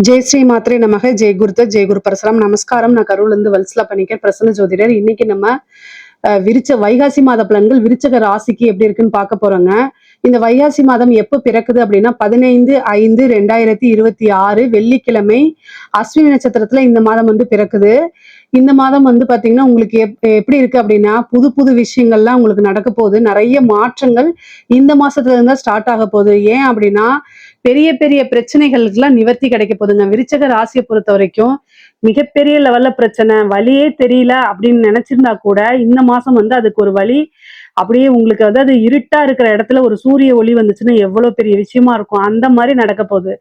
ஜெய் ஸ்ரீ மாத்ரே நமக. ஜெய் குருத்த ஜெய் குரு பரசுராம். நமஸ்காரம். நான் கரூர்ல இருந்து வல்சலா பண்ணிக்கிறேன், பிரசன்ன ஜோதிடர். இன்னைக்கு நம்ம வைகாசி மாத பலன்கள் விருச்சக ராசிக்கு எப்படி இருக்குன்னு பார்க்க போறோங்க. இந்த வைகாசி மாதம் எப்ப பிறக்குது அப்படின்னா 15/5/2026 வெள்ளிக்கிழமை அஸ்வினி நட்சத்திரத்துல இந்த மாதம் பிறக்குது. இந்த மாதம் பாத்தீங்கன்னா உங்களுக்கு எப்படி இருக்கு அப்படின்னா புது புது விஷயங்கள்லாம் உங்களுக்கு நடக்க போகுது. நிறைய மாற்றங்கள் இந்த மாசத்துல இருந்தா ஸ்டார்ட் ஆக போகுது. ஏன் அப்படின்னா பெரிய பெரிய பிரச்சனைகளுக்கெல்லாம் நிவர்த்தி கிடைக்க போகுதுங்க. விருச்சக ராசியை பொறுத்த வரைக்கும் மிகப்பெரிய லெவல்ல பிரச்சனை, வழியே தெரியல அப்படின்னு நினைச்சிருந்தா கூட இந்த மாசம் அதுக்கு ஒரு வழி அப்படியே உங்களுக்கு அதாவது இருட்டா இருக்கிற இடத்துல ஒரு சூரிய ஒளி வந்துச்சுன்னா எவ்வளவு பெரிய விஷயமா இருக்கும். அந்த மாதிரி நடக்க போகுது.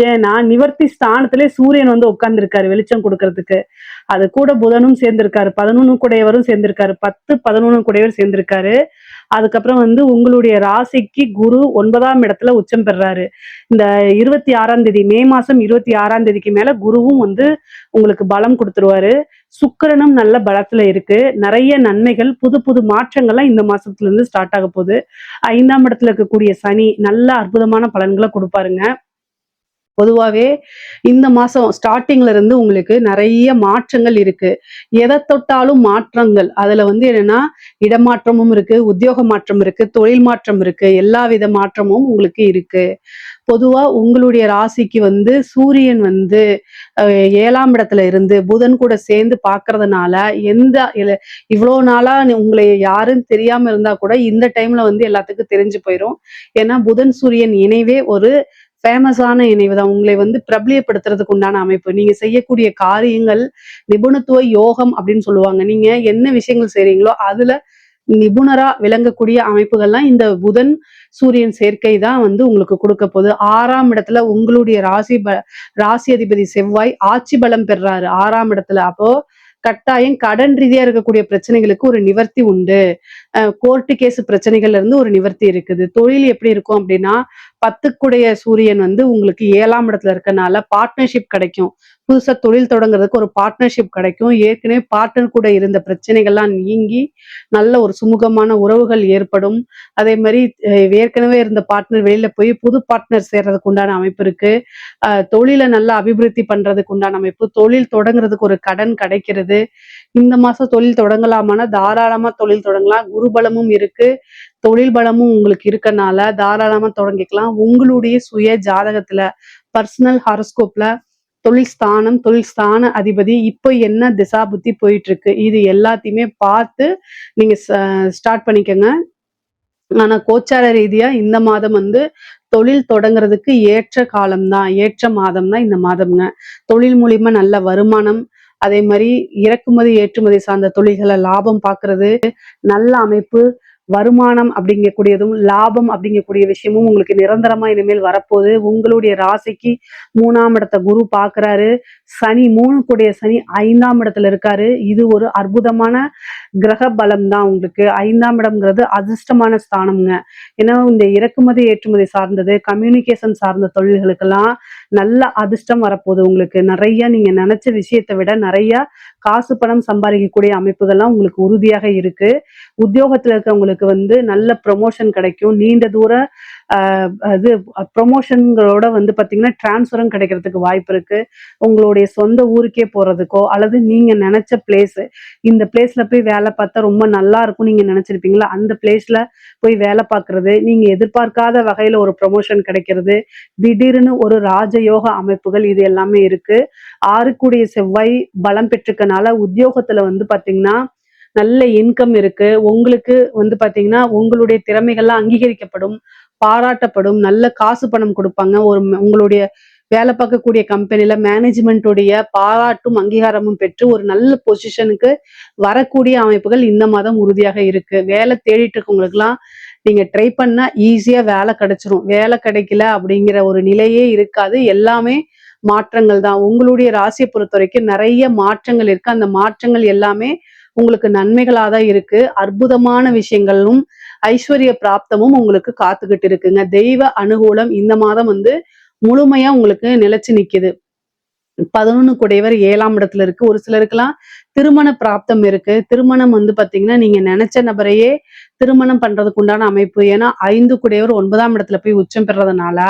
ஏன்னா நிவர்த்தி ஸ்தானத்திலே சூரியன் உட்கார்ந்துருக்காரு வெளிச்சம் கொடுக்கறதுக்கு. அது கூட புதனும் சேர்ந்திருக்காரு, 11 கூடையவரும் சேர்ந்திருக்காரு, 10 11 கூடையவர் சேர்ந்திருக்காரு. அதுக்கப்புறம் உங்களுடைய ராசிக்கு குரு 9ஆம் இடத்துல உச்சம் பெறாரு. இந்த 26ஆம் தேதி, மே மாசம் 26ஆம் தேதிக்கு மேல குருவும் உங்களுக்கு பலம் கொடுத்துருவாரு. சுக்கிரனும் நல்ல பலத்துல இருக்கு. நிறைய நன்மைகள், புது புது மாற்றங்கள்லாம் இந்த மாசத்துல இருந்து ஸ்டார்ட் ஆக போகுது. 5ஆம் இடத்துல இருக்கக்கூடிய சனி நல்ல அற்புதமான பலன்களை கொடுப்பாருங்க. பொதுவாவே இந்த மாசம் ஸ்டார்டிங்ல இருந்து உங்களுக்கு நிறைய மாற்றங்கள் இருக்கு. எதை தொட்டாலும் மாற்றங்கள். அதுல என்னன்னா இடமாற்றமும் இருக்கு, உத்தியோக மாற்றம் இருக்கு, தொழில் மாற்றம் இருக்கு, எல்லா வித மாற்றமும் உங்களுக்கு இருக்கு. பொதுவா உங்களுடைய ராசிக்கு சூரியன் 7ஆம் இடத்துல இருந்து புதன் கூட சேர்ந்து பாக்குறதுனால இவ்வளவு நாளா உங்களை யாருன்னு தெரியாம இருந்தா கூட இந்த டைம்ல எல்லாத்துக்கும் தெரிஞ்சு போயிரும். ஏன்னா புதன் சூரியன் இணைவே ஒரு ஃபேமஸான இணைவு தான். உங்களை பிரபலியப்படுத்துறதுக்கு உண்டான அமைப்பு. நீங்க செய்யக்கூடிய காரியங்கள் நிபுணத்துவ யோகம் அப்படின்னு சொல்லுவாங்க. நீங்க என்ன விஷயங்கள் செய்றீங்களோ அதுல நிபுணரா விளங்கக்கூடிய அமைப்புகள்லாம் இந்த புதன் சூரியன் சேர்க்கை தான் உங்களுக்கு கொடுக்க போகுது. 6ஆம் இடத்துல உங்களுடைய ராசி அதிபதி செவ்வாய் ஆட்சி பலம் பெறாரு 6ஆம் இடத்துல. அப்போ கட்டாயம் கடன் ரீதியா இருக்கக்கூடிய பிரச்சனைகளுக்கு ஒரு நிவர்த்தி உண்டு. கோர்ட்டு கேஸ் பிரச்சனைகள்ல இருந்து ஒரு நிவர்த்தி இருக்குது. தொழில் எப்படி இருக்கும் அப்படின்னா 10 சூரியன் உங்களுக்கு 7ஆம் இடத்துல இருக்கனால பார்ட்னர்ஷிப் கிடைக்கும். புதுசா தொழில் தொடங்குறதுக்கு ஒரு பார்ட்னர்ஷிப் கிடைக்கும். ஏற்கனவே பார்ட்னர் கூட இருந்த பிரச்சனைகள்லாம் நீங்கி நல்ல ஒரு சுமூகமான உறவுகள் ஏற்படும். அதே மாதிரி ஏற்கனவே இருந்த பார்ட்னர் வெளியில போய் புது பார்ட்னர் சேர்றதுக்கு உண்டான அமைப்பு இருக்கு. தொழிலை நல்லா அபிவிருத்தி பண்றதுக்கு உண்டான அமைப்பு, தொழில் தொடங்குறதுக்கு ஒரு கடன் கிடைக்கிறது. இந்த மாசம் தொழில் தொடங்கலாமான்னா தாராளமா தொழில் தொடங்கலாம். குரு பலமும் இருக்கு, தொழில் பலமும் உங்களுக்கு இருக்கனால தாராளமா தொடங்கிக்கலாம். உங்களுடைய சுய ஜாதகத்துல பர்சனல் ஹாரோஸ்கோப்ல தொழில் ஸ்தான அதிபதி இப்போ என்ன திசா புத்தி போயிட்டு இருக்கு இது எல்லாத்தையுமே பார்த்து நீங்க ஸ்டார்ட் பண்ணிக்கோங்க. ஆனா கோச்சார ரீதியா இந்த மாதம் தொழில் தொடங்குறதுக்கு ஏற்ற காலம்தான், ஏற்ற மாதம் தான் இந்த மாதம்ங்க. தொழில் மூலியமா நல்ல வருமானம், அதே மாதிரி இறக்குமதி ஏற்றுமதி சார்ந்த தொழில்களை லாபம் பார்க்கறது, நல்ல அமைப்பு, வருமானம் அப்படிங்கக்கூடியதும் லாபம் அப்படிங்கக்கூடிய விஷயமும் உங்களுக்கு நிரந்தரமா இனிமேல் வரப்போகுது. உங்களுடைய ராசிக்கு 3ஆம் இடத்தை குரு பாக்குறாரு. சனி 3 சனி 5ஆம் இடத்துல இருக்காரு. இது ஒரு அற்புதமான கிரக பலம் தான். உங்களுக்கு 5ஆம் இடம்ங்கிறது அதிர்ஷ்டமான ஸ்தானம்ங்க. ஏன்னா இந்த இறக்குமதி ஏற்றுமதி சார்ந்தது, கம்யூனிகேஷன் சார்ந்த தொழில்களுக்கெல்லாம் நல்ல அதிர்ஷ்டம் வரப்போகுது. உங்களுக்கு நிறைய நீங்க நினைச்ச விஷயத்தை விட நிறைய காசு பணம் சம்பாதிக்கக்கூடிய அமைப்புகள்லாம் உங்களுக்கு உறுதியாக இருக்கு. உத்தியோகத்துல இருக்கவங்களுக்கு நல்ல ப்ரொமோஷன் கிடைக்கும். நீண்ட தூர அது ப்ரொமோஷன்களோட பாத்தீங்கன்னா டிரான்ஸ்ஃபரும் கிடைக்கிறதுக்கு வாய்ப்பு இருக்கு. உங்களுடைய சொந்த ஊருக்கே போறதுக்கோ அல்லது நீங்க நினைச்ச பிளேஸ், இந்த பிளேஸ்ல போய் வேலை பார்த்தா ரொம்ப நல்லா இருக்கும் நீங்க நினைச்சிருப்பீங்களா, அந்த பிளேஸ்ல போய் வேலை பார்க்கறது, நீங்க எதிர்பார்க்காத வகையில ஒரு ப்ரொமோஷன் கிடைக்கிறது, திடீர்னு ஒரு ராஜயோக அமைப்புகள், இது எல்லாமே இருக்கு. 6 செவ்வாய் பலம் பெற்றிருக்கனால உத்தியோகத்துல பாத்தீங்கன்னா நல்ல இன்கம் இருக்கு. உங்களுக்கு பாத்தீங்கன்னா உங்களுடைய திறமைகள்லாம் அங்கீகரிக்கப்படும், பாராட்டப்படும், நல்ல காசு பணம் கொடுப்பாங்க. உங்களுடைய வேலை பார்க்கக்கூடிய கம்பெனில மேனேஜ்மெண்ட்டுடைய பாராட்டும் அங்கீகாரமும் பெற்று ஒரு நல்ல பொசிஷனுக்கு வரக்கூடிய அமைப்புகள் இந்த மாதம் உறுதியாக இருக்கு. வேலை தேடிட்டு இருக்கவங்களுக்குலாம் நீங்க ட்ரை பண்ணா ஈஸியா வேலை கிடைச்சிரும். வேலை கிடைக்கல அப்படிங்கிற ஒரு நிலையே இருக்காது. எல்லாமே மாற்றங்கள் தான். உங்களுடைய ராசியை பொறுத்த வரைக்கும் நிறைய மாற்றங்கள் இருக்கு. அந்த மாற்றங்கள் எல்லாமே உங்களுக்கு நன்மைகளாதான் இருக்கு. அற்புதமான விஷயங்களும் ஐஸ்வர்ய பிராப்தமும் உங்களுக்கு காத்துக்கிட்டு இருக்குங்க. தெய்வ அனுகூலம் இந்த மாதம் முழுமையா உங்களுக்கு நிலைச்சு நிக்குது. 11 7ஆம் இடத்துல இருக்கு. ஒரு சிலருக்கெல்லாம் திருமண பிராப்தம் இருக்கு. திருமணம் பாத்தீங்கன்னா நீங்க நினைச்ச நபரையே திருமணம் பண்றதுக்கு உண்டான அமைப்பு. ஏன்னா 5 கூடையவர் 9ஆம் இடத்துல போய் உச்சம் பெறதுனால,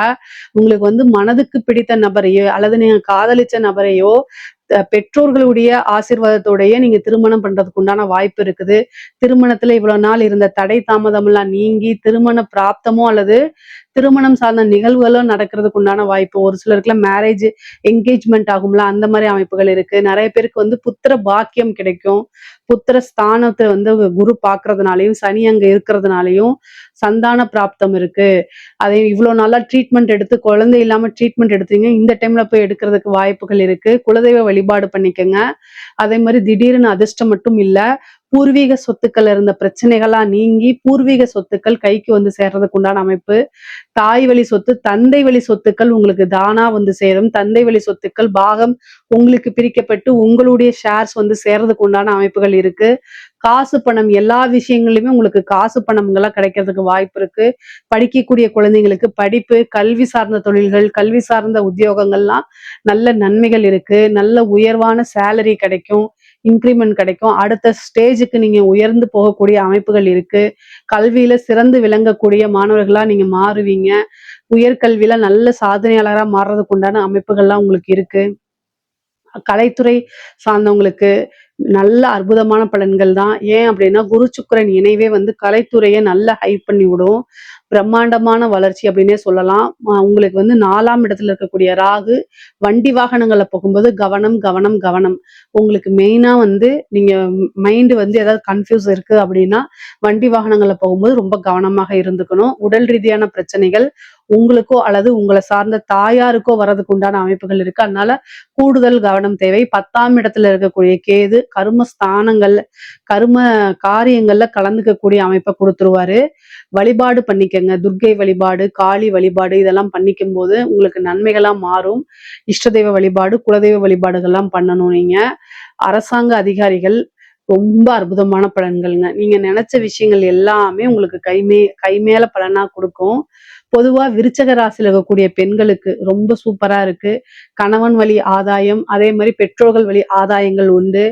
உங்களுக்கு வந்து மனதுக்கு பிடித்த நபரையோ, அல்லது நீங்க காதலிச்ச நபரையோ, பெற்றோர்களுடைய ஆசீர்வாதத்தோடயே நீங்க திருமணம் பண்றதுக்கு உண்டான வாய்ப்பு இருக்குது. திருமணத்துல இவ்வளவு நாள் இருந்த தடை தாமதம்லாம் நீங்கி, திருமண பிராப்தமோ அல்லது திருமணம் சார்ந்த நிகழ்வுகளும் நடக்கிறதுக்கு உண்டான வாய்ப்பு. ஒரு சிலருக்குலாம் மேரேஜ், என்கேஜ்மெண்ட் ஆகும்ல, அந்த மாரி அமைப்புகள் இருக்கு. நெறைய பேருக்கு வந்து புத்திர பாக்கியம் கிடைக்கும். புத்திர ஸ்தானத்த வந்து குரு பார்க்கறதுனாலயும், சனி அங்க இருக்கிறதுனாலயும் சந்தான பிராப்தம் இருக்கு. அதை இவ்வளோ நாளா ட்ரீட்மெண்ட் எடுத்து குழந்தை இல்லாம ட்ரீட்மெண்ட் எடுத்தீங்க. இந்த டைம்ல போய் எடுக்கிறதுக்கு வாய்ப்புகள் இருக்கு. குலதெய்வ வழிபாடு பண்ணிக்கங்க. அதே மாரி திடீர்னு அதிர்ஷ்டம் மட்டும் இல்ல, பூர்வீக சொத்துக்கள் இருந்த பிரச்சனைகள்லாம் நீங்கி, பூர்வீக சொத்துக்கள் கைக்கு வந்து சேர்றதுக்கு உண்டான அமைப்பு. தாய் வழி சொத்து, தந்தை வழி சொத்துக்கள் உங்களுக்கு தானா வந்து சேரும். தந்தை வழி சொத்துக்கள் பாகம் உங்களுக்கு பிரிக்கப்பட்டு உங்களுடைய ஷேர்ஸ் வந்து சேர்றதுக்கு உண்டான அமைப்புகள் இருக்கு. காசு பணம் எல்லா விஷயங்களிலுமே உங்களுக்கு காசு பணம்லாம் கிடைக்கிறதுக்கு வாய்ப்பு இருக்கு. படிக்கக்கூடிய குழந்தைங்களுக்கு படிப்பு, கல்வி சார்ந்த தொழில்கள், கல்வி சார்ந்த உத்தியோகங்கள்லாம் நல்ல நன்மைகள் இருக்கு. நல்ல உயர்வான சேலரி கிடைக்கும். இன்கிரிமெண்ட் கிடைக்கும். அடுத்த ஸ்டேஜுக்கு நீங்க உயர்ந்து போகக்கூடிய அமைப்புகள் இருக்கு. கல்வியில சிறந்து விளங்கக்கூடிய மாணவர்களா நீங்க மாறுவீங்க. உயர்கல்வியில நல்ல சாதனையாளரா மாறுறதுக்கு உண்டான அமைப்புகள்லாம் உங்களுக்கு இருக்கு. கலைத்துறை சார்ந்தவங்களுக்கு நல்ல அற்புதமான பலன்கள் தான். ஏன் அப்படின்னா, குரு சுக்கிரன் இணைவே வந்து கலைத்துறையை நல்லா ஹைப் பண்ணி விடும். பிரம்மாண்டமான வளர்ச்சி அப்படின்னே சொல்லலாம். உங்களுக்கு வந்து 4ஆம் இடத்துல இருக்கக்கூடிய ராகு வண்டி வாகனங்கள்ல போகும்போது கவனம், கவனம், கவனம். உங்களுக்கு மெயினா வந்து நீங்க மைண்ட் வந்து ஏதாவது கன்ஃபியூஸ் இருக்கு அப்படின்னா, வண்டி வாகனங்கள்ல போகும்போது ரொம்ப கவனமாக இருந்துக்கணும். உடல் ரீதியான பிரச்சனைகள் உங்களுக்கோ அல்லது உங்களை சார்ந்த தாயாருக்கோ வர்றதுக்கு உண்டான அமைப்புகள் இருக்கு. அதனால கூடுதல் கவனம் தேவை. 10ஆம் இடத்துல இருக்கக்கூடிய கேது கர்ம ஸ்தானங்கள்ல, கர்ம காரியங்கள்ல கலந்துக்கக்கூடிய அமைப்பை கொடுத்துருவாரு. வழிபாடு பண்ணிக்கங்க. துர்க்கை வழிபாடு, காளி வழிபாடு இதெல்லாம் பண்ணிக்கும் போது உங்களுக்கு நன்மைகளா மாறும். இஷ்ட தெய்வ வழிபாடு, குலதெய்வ வழிபாடுகள்லாம் பண்ணணும் நீங்க. அரசாங்க அதிகாரிகள் ரொம்ப அற்புதமான பலன்கள்ங்க. நீங்க நினைச்ச விஷயங்கள் எல்லாமே உங்களுக்கு கை மேல பலனா கொடுக்கும். பொதுவா விருச்சக ராசியில இருக்கக்கூடிய பெண்களுக்கு ரொம்ப சூப்பரா இருக்கு. கணவன் வழி ஆதாயம், அதே மாதிரி பெற்றோர்கள் வழி ஆதாயங்கள் உண்டு.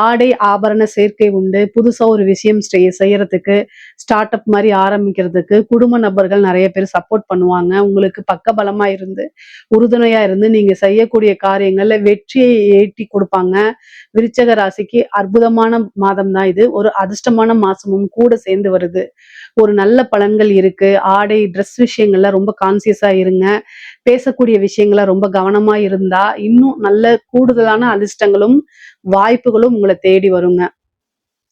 ஆடை ஆபரண சேர்க்கை உண்டு. புதுசா ஒரு விஷயம் செய்யறதுக்கு, ஸ்டார்ட் அப் மாதிரி ஆரம்பிக்கிறதுக்கு குடும்ப நபர்கள் நிறைய பேர் சப்போர்ட் பண்ணுவாங்க. உங்களுக்கு பக்கபலமா இருந்து, உறுதுணையா இருந்து நீங்க செய்யக்கூடிய காரியங்கள்ல வெற்றியை ஈட்டி கொடுப்பாங்க. விருச்சக ராசிக்கு அற்புதமான மாதம் தான் இது. ஒரு அதிர்ஷ்டமான மாசமும் கூட சேர்ந்து வருது. ஒரு நல்ல பலன்கள் இருக்கு. ஆடை, ட்ரெஸ் விஷயங்கள்ல ரொம்ப கான்சியஸா இருங்க. பேசக்கூடிய விஷயங்கள ரொம்ப கவனமா இருந்தா, இன்னும் நல்ல கூடுதலான அதிர்ஷ்டங்களும், வாய்ப்புகளும் உங்கள தேடி வருங்க.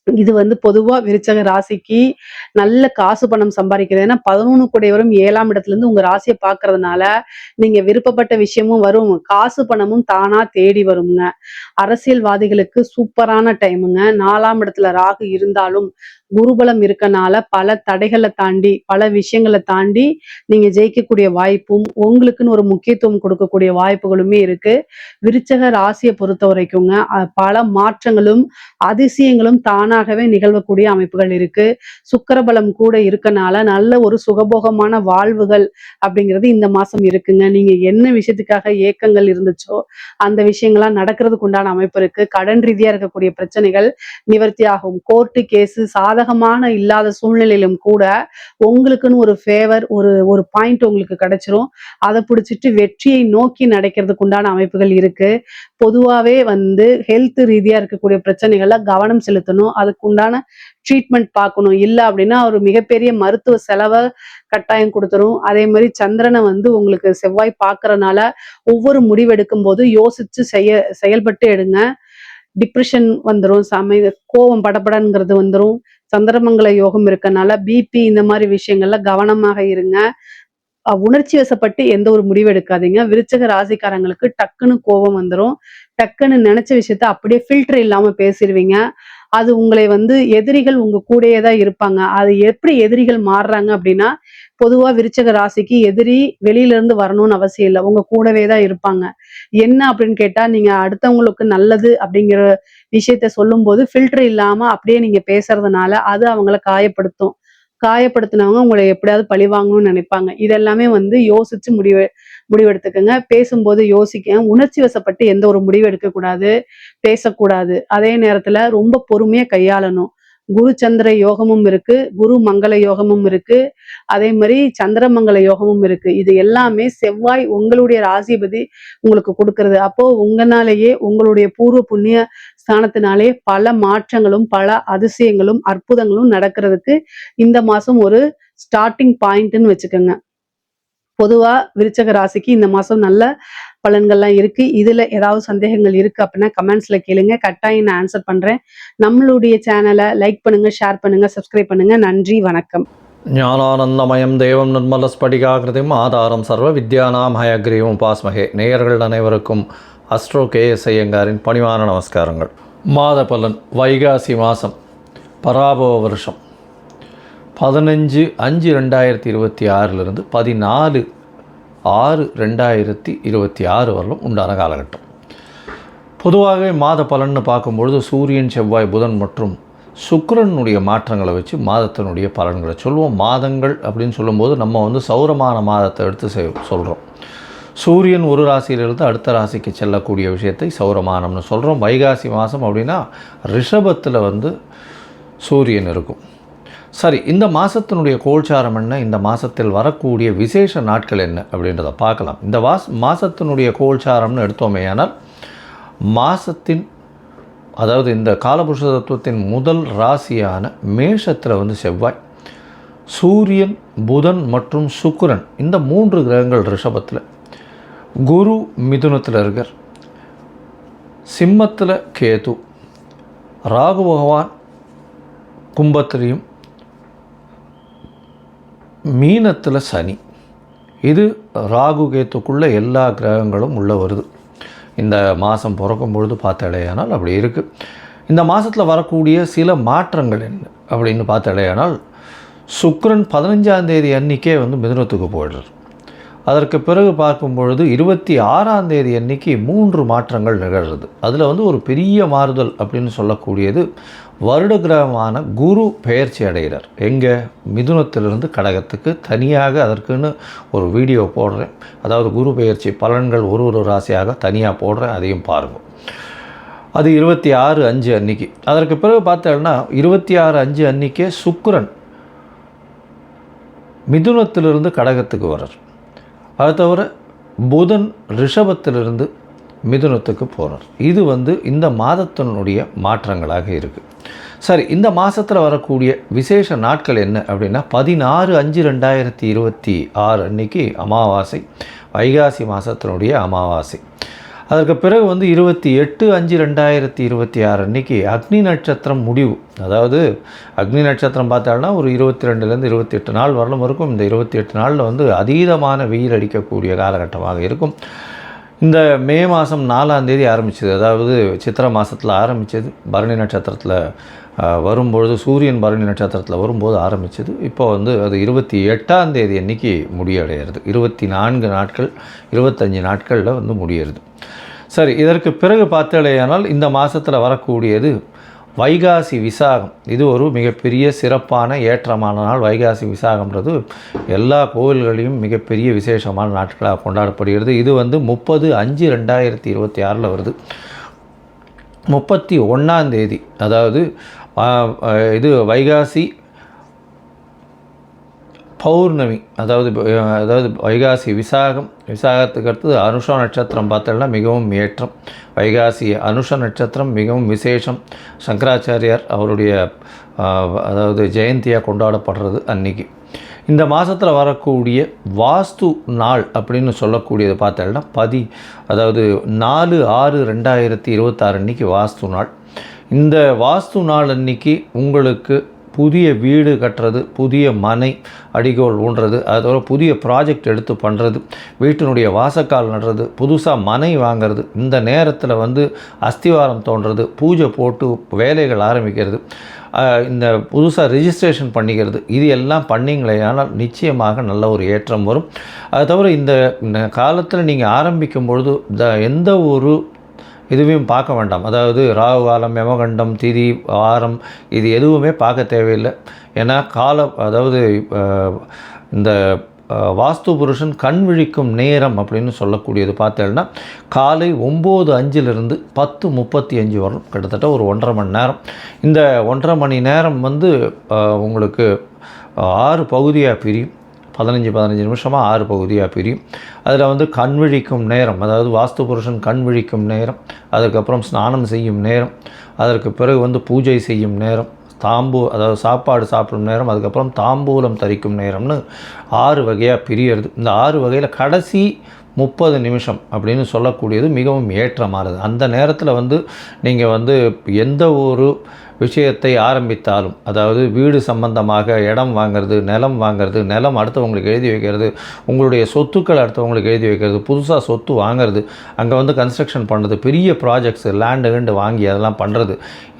இது வந்து பொதுவா விருச்சக ராசிக்கு நல்ல காசு பணம் சம்பாதிக்கிறது. ஏன்னா 11 கூடையவரும் 7ஆம் இடத்துல இருந்து உங்க ராசியை பார்க்கறதுனால, நீங்க விருப்பப்பட்ட விஷயமும் வரும். காசு பணமும் தானா தேடி வருங்க. அரசியல்வாதிகளுக்கு சூப்பரான டைமுங்க. 4ஆம் இடத்துல ராகு இருந்தாலும், குருபலம் இருக்கனால பல தடைகளை தாண்டி, பல விஷயங்களை தாண்டி நீங்க ஜெயிக்கக்கூடிய வாய்ப்பும், உங்களுக்குன்னு ஒரு முக்கியத்துவம் கொடுக்கக்கூடிய வாய்ப்புகளுமே இருக்கு. விருச்சக ராசியை பொறுத்த வரைக்குங்க, பல மாற்றங்களும், அதிசயங்களும் தானாகவே நிகழக்கூடிய அமைப்புகள் இருக்கு. சுக்கிரபலம் கூட இருக்கனால நல்ல ஒரு சுகபோகமான வாழ்வுகள் அப்படிங்கிறது இந்த மாசம் இருக்குங்க. நீங்க என்ன விஷயத்துக்காக ஏக்கங்கள் இருந்துச்சோ அந்த விஷயங்கள்லாம் நடக்கிறதுக்கு உண்டான அமைப்பு இருக்கு. கடன் ரீதியா இருக்கக்கூடிய பிரச்சனைகள் நிவர்த்தி ஆகும். கோர்ட்டு கேஸ் சாதகமான இல்லாத சூழ்நிலையிலும் கூட உங்களுக்குன்னு ஒரு ஃபேவர், ஒரு பாயிண்ட் உங்களுக்கு கிடைச்சிரும். அதை பிடிச்சிட்டு வெற்றியை நோக்கி நடக்கிறதுக்கு உண்டான அமைப்புகள் இருக்கு. பொதுவாவே வந்து ஹெல்த் ரீதியா இருக்கக்கூடிய பிரச்சனைகள்ல கவனம் செலுத்தணும். அதுக்கு உண்டான ட்ரீட்மெண்ட் பார்க்கணும். இல்ல அப்படின்னா ஒரு மிகப்பெரிய மருத்துவ செலவை கட்டாயம் கொடுத்துரும். அதே மாதிரி சந்திரனை வந்து உங்களுக்கு செவ்வாய் பார்க்கறனால ஒவ்வொரு முடிவெடுக்கும் போது யோசிச்சு செயல்பட்டு எடுங்க. டிப்ரெஷன் வந்துரும். கோவம் படபடங்கிறது வந்துரும். சந்திரமங்கல யோகம் இருக்கனால பிபி இந்த மாதிரி விஷயங்கள்ல கவனமாக இருங்க. உணர்ச்சி வசப்பட்டு எந்த ஒரு முடிவு எடுக்காதீங்க. விருச்சக ராசிக்காரங்களுக்கு டக்குன்னு கோபம் வந்துரும். டக்குன்னு நினைச்ச விஷயத்த அப்படியே ஃபில்டர் இல்லாம பேசிடுவீங்க. அது உங்களை வந்து எதிரிகள் உங்க கூடயே தான் இருப்பாங்க. அது எப்படி எதிரிகள் மாறுறாங்க அப்படின்னா, பொதுவா விருச்சக ராசிக்கு எதிரி வெளியில இருந்து வரணும்னு அவசியம் இல்லை. உங்க கூடவே தான் இருப்பாங்க. என்ன அப்படின்னு கேட்டா, நீங்க அடுத்தவங்களுக்கு நல்லது அப்படிங்கிற விஷயத்த சொல்லும்போது ஃபில்டர் இல்லாம அப்படியே நீங்க பேசுறதுனால அது அவங்கள காயப்படுத்தும். காயப்படுத்தினவங்க உங்களை எப்படியாவது பழி வாங்கணும்னு நினைப்பாங்க. இதெல்லாமே வந்து யோசிச்சு முடிவெடுத்துக்கங்க. பேசும்போது யோசிக்க, உணர்ச்சி வசப்பட்டு எந்த ஒரு முடிவு எடுக்கக்கூடாது, பேசக்கூடாது. அதே நேரத்துல ரொம்ப பொறுமையா கையாளணும். குரு சந்திர யோகமும் இருக்கு, குரு மங்கள யோகமும் இருக்கு, அதே மாதிரி சந்திரமங்கல யோகமும் இருக்கு. இது எல்லாமே செவ்வாய் உங்களுடைய ராசிபதி உங்களுக்கு கொடுக்கறது. அப்போ உங்களாலேயே உங்களுடைய பூர்வ புண்ணிய ஸ்தானத்தினாலே பல மாற்றங்களும் பல அதிசயங்களும் அற்புதங்களும் நடக்கிறதுக்கு இந்த மாசம் ஒரு ஸ்டார்டிங் பாயிண்ட்னு வச்சுக்கோங்க. பொதுவா விருச்சக ராசிக்கு இந்த மாசம் நல்ல பலன்கள்லாம் இருக்கு. இதுல ஏதாவது சந்தேகங்கள் இருக்கு அப்படின்னா கமெண்ட்ஸ்ல கேளுங்க, கட்டாயம் நான் ஆன்சர் பண்றேன். நம்மளுடைய சேனலை லைக் பண்ணுங்க, ஷேர் பண்ணுங்க, சப்ஸ்கிரைப் பண்ணுங்க. நன்றி, வணக்கம். ஞானானந்தமயம் தேவம் நிர்மலஸ்படிகாகிருதிம் ஆதாரம் சர்வ வித்யானாம் ஹயக்ரீவம் உபாஸ்மகே. நேயர்கள் அனைவருக்கும் அஸ்ட்ரோ கேஎஸ் ஐயங்காரின் பணிவான நமஸ்காரங்கள். மாத பலன் வைகாசி மாதம், பராபவ வருஷம் 15/5/2026 14/6/2026 வரலும் உண்டான காலகட்டம். பொதுவாகவே மாத பலன்னு பார்க்கும்பொழுது சூரியன், செவ்வாய், புதன் மற்றும் சுக்கிரனுடைய மாற்றங்களை வச்சு மாதத்தினுடைய பலன்களை சொல்லுவோம். மாதங்கள் அப்படின்னு சொல்லும்போது நம்ம சௌரமான மாதத்தை எடுத்து சொல்கிறோம். சூரியன் ஒரு ராசியிலிருந்து அடுத்த ராசிக்கு செல்லக்கூடிய விஷயத்தை சௌரமானம்னு சொல்கிறோம். வைகாசி மாதம் அப்படின்னா ரிஷபத்தில் சூரியன் இருக்கும். சரி, இந்த மாதத்தினுடைய கோல்சாரம் என்ன, இந்த மாதத்தில் வரக்கூடிய விசேஷ நாட்கள் என்ன அப்படின்றத பார்க்கலாம். இந்த மாதத்தினுடைய கோல்சாரம்னு எடுத்தோமே ஆனால் மாதத்தின் அதாவது இந்த காலபுருஷ தத்துவத்தின் முதல் ராசியான மேஷத்தில் செவ்வாய், சூரியன், புதன் மற்றும் சுக்கிரன் இந்த 3 கிரகங்கள் ரிஷபத்தில், குரு மிதுனத்தில் இருக்கார், சிம்மத்தில் கேது, ராகு பகவான் கும்பத்திலையும், மீனத்தில் சனி. இது ராகு கேத்துக்குள்ளே எல்லா கிரகங்களும் உள்ளே வருது. இந்த மாதம் பிறக்கும் பொழுது பார்த்தாலேயானால் அப்படி இருக்குது. இந்த மாதத்தில் வரக்கூடிய சில மாற்றங்கள் என்ன அப்படின்னு பார்த்தாலேயானால் சுக்கிரன் 15ஆம் தேதி அன்றைக்கே மிதுனத்துக்கு போயிடுறார். அதற்கு பிறகு பார்க்கும் பொழுது 26ஆம் தேதி அன்றைக்கி 3 மாற்றங்கள் நிகழ்கிறது. அதில் ஒரு பெரிய மாறுதல் அப்படின்னு சொல்லக்கூடியது வருட கிரகமான குரு பெயர்ச்சி அடைகிறார். எங்கே? மிதுனத்திலிருந்து கடகத்துக்கு. தனியாக அதற்குன்னு ஒரு வீடியோ போடுறேன். அதாவது குரு பெயர்ச்சி பலன்கள் ஒரு ராசியாக தனியாக போடுறேன், அதையும் பாருங்கள். அது 26/5 அன்றைக்கி. அதற்கு பிறகு பார்த்தோம்னா 26/5 அன்றைக்கே சுக்கிரன் மிதுனத்திலிருந்து கடகத்துக்கு வர்றார். அது தவிர புதன் ரிஷபத்திலிருந்து மிதுனத்துக்கு போகிறார். இது இந்த மாதத்தினுடைய மாற்றங்களாக இருக்குது. சரி, இந்த மாதத்தில் வரக்கூடிய விசேஷ நாட்கள் என்ன அப்படின்னா 16/5/2026 அன்றைக்கி அமாவாசை, வைகாசி மாதத்தினுடைய அமாவாசை. அதற்கு பிறகு 28/5/2026 அன்றைக்கி அக்னி நட்சத்திரம் முடிவு. அதாவது அக்னி நட்சத்திரம் பார்த்தாலும் ஒரு 22லேருந்து 28 நாள் வரலும் இருக்கும். இந்த 28 நாளில் அதீதமான வெயில் அடிக்கக்கூடிய காலகட்டமாக இருக்கும். இந்த மே மாதம் 4ஆம் தேதி ஆரம்பிச்சது, அதாவது சித்திரை மாதத்தில் ஆரம்பித்தது, பரணி நட்சத்திரத்தில் வரும்பொழுது, சூரியன் பரணி நட்சத்திரத்தில் வரும்போது ஆரம்பித்தது. இப்போ அது 28ஆம் தேதி அன்றைக்கி முடிவடைகிறது. 24 நாட்கள் 25 நாட்களில் முடிகிறது. சரி, இதற்கு பிறகு பார்த்தாலேயானால் இந்த மாதத்தில் வரக்கூடியது வைகாசி விசாகம். இது ஒரு மிகப்பெரிய சிறப்பான ஏற்றமான நாள். வைகாசி விசாகம்ன்றது எல்லா கோவில்களையும் மிகப்பெரிய விசேஷமான நாட்களாக கொண்டாடப்படுகிறது. இது 30/5/2026 வருது. 31ஆம் தேதி, அதாவது இது வைகாசி பௌர்ணமி, அதாவது வைகாசி விசாகத்துக்கு அடுத்தது அனுஷ நட்சத்திரம் பார்த்தோம்னா மிகவும் ஏற்றம். வைகாசி அனுஷ நட்சத்திரம் மிகவும் விசேஷம். சங்கராச்சாரியார் அவருடைய அதாவது ஜெயந்தியாக கொண்டாடப்படுறது அன்றைக்கி. இந்த மாதத்தில் வரக்கூடிய வாஸ்து நாள் அப்படின்னு சொல்லக்கூடியது பார்த்தோம்னா அதாவது 4/6/2026 அன்றைக்கி வாஸ்து நாள். இந்த வாஸ்து நாள் அன்றைக்கி உங்களுக்கு புதிய வீடு கட்டுறது, புதிய மனை அடிகோல் ஊன்றது, அதோட புதிய ப்ராஜெக்ட் எடுத்து பண்ணுறது, வீட்டினுடைய வாசக்கால் நடுறது, புதுசாக மனை வாங்கிறது, இந்த நேரத்தில் அஸ்திவாரம் தோன்றது, பூஜை போட்டு வேலைகள் ஆரம்பிக்கிறது, இந்த புதுசாக ரிஜிஸ்ட்ரேஷன் பண்ணிக்கிறது, இது எல்லாம் பண்ணிங்களே ஆனால் நிச்சயமாக நல்ல ஒரு ஏற்றம் வரும். அது தவிர இந்த காலத்தில் நீங்கள் ஆரம்பிக்கும் பொழுது எந்த ஒரு இதுவையும் பார்க்க வேண்டாம். அதாவது ராகு காலம், யமகண்டம், திதி, வாரம், இது எதுவுமே பார்க்க தேவையில்லை. ஏன்னா அதாவது இந்த வாஸ்து புருஷன் கண் விழிக்கும் நேரம் அப்படின்னு சொல்லக்கூடியது பார்த்தேன்னா காலை 9:05 10:35 வரலும் கிட்டத்தட்ட ஒரு 1.5 மணி நேரம். இந்த 1.5 மணி நேரம் வந்து உங்களுக்கு 6 பகுதியாக பிரியும். 15 நிமிஷமாக 6 பகுதியாக பிரியும். அதில் வந்து கண் விழிக்கும் நேரம், அதாவது வாஸ்து புருஷன் கண் விழிக்கும் நேரம், அதுக்கப்புறம் ஸ்நானம் செய்யும் நேரம், அதற்கு பிறகு வந்து பூஜை செய்யும் நேரம், அதாவது சாப்பாடு சாப்பிடும் நேரம், அதுக்கப்புறம் தாம்பூலம் தரிக்கும் நேரம்னு 6 வகையாக பிரியறது. இந்த 6 வகையில் கடைசி 30 நிமிஷம் அப்படின்னு சொல்லக்கூடியது மிகவும் ஏற்றமானது. அந்த நேரத்தில் வந்து நீங்கள் வந்து எந்த ஒரு விஷயத்தை ஆரம்பித்தாலும், அதாவது வீடு சம்பந்தமாக இடம் வாங்கிறது, நிலம் வாங்கிறது, நிலம் அடுத்தவங்களுக்கு எழுதி வைக்கிறது, உங்களுடைய சொத்துக்கள் அடுத்தவங்களுக்கு எழுதி வைக்கிறது, புதுசாக சொத்து வாங்கிறது, அங்கே வந்து கன்ஸ்ட்ரக்ஷன் பண்ணுறது, பெரிய ப்ராஜெக்ட்ஸ் லேண்டு வாங்கி அதெல்லாம் பண்ணுறது,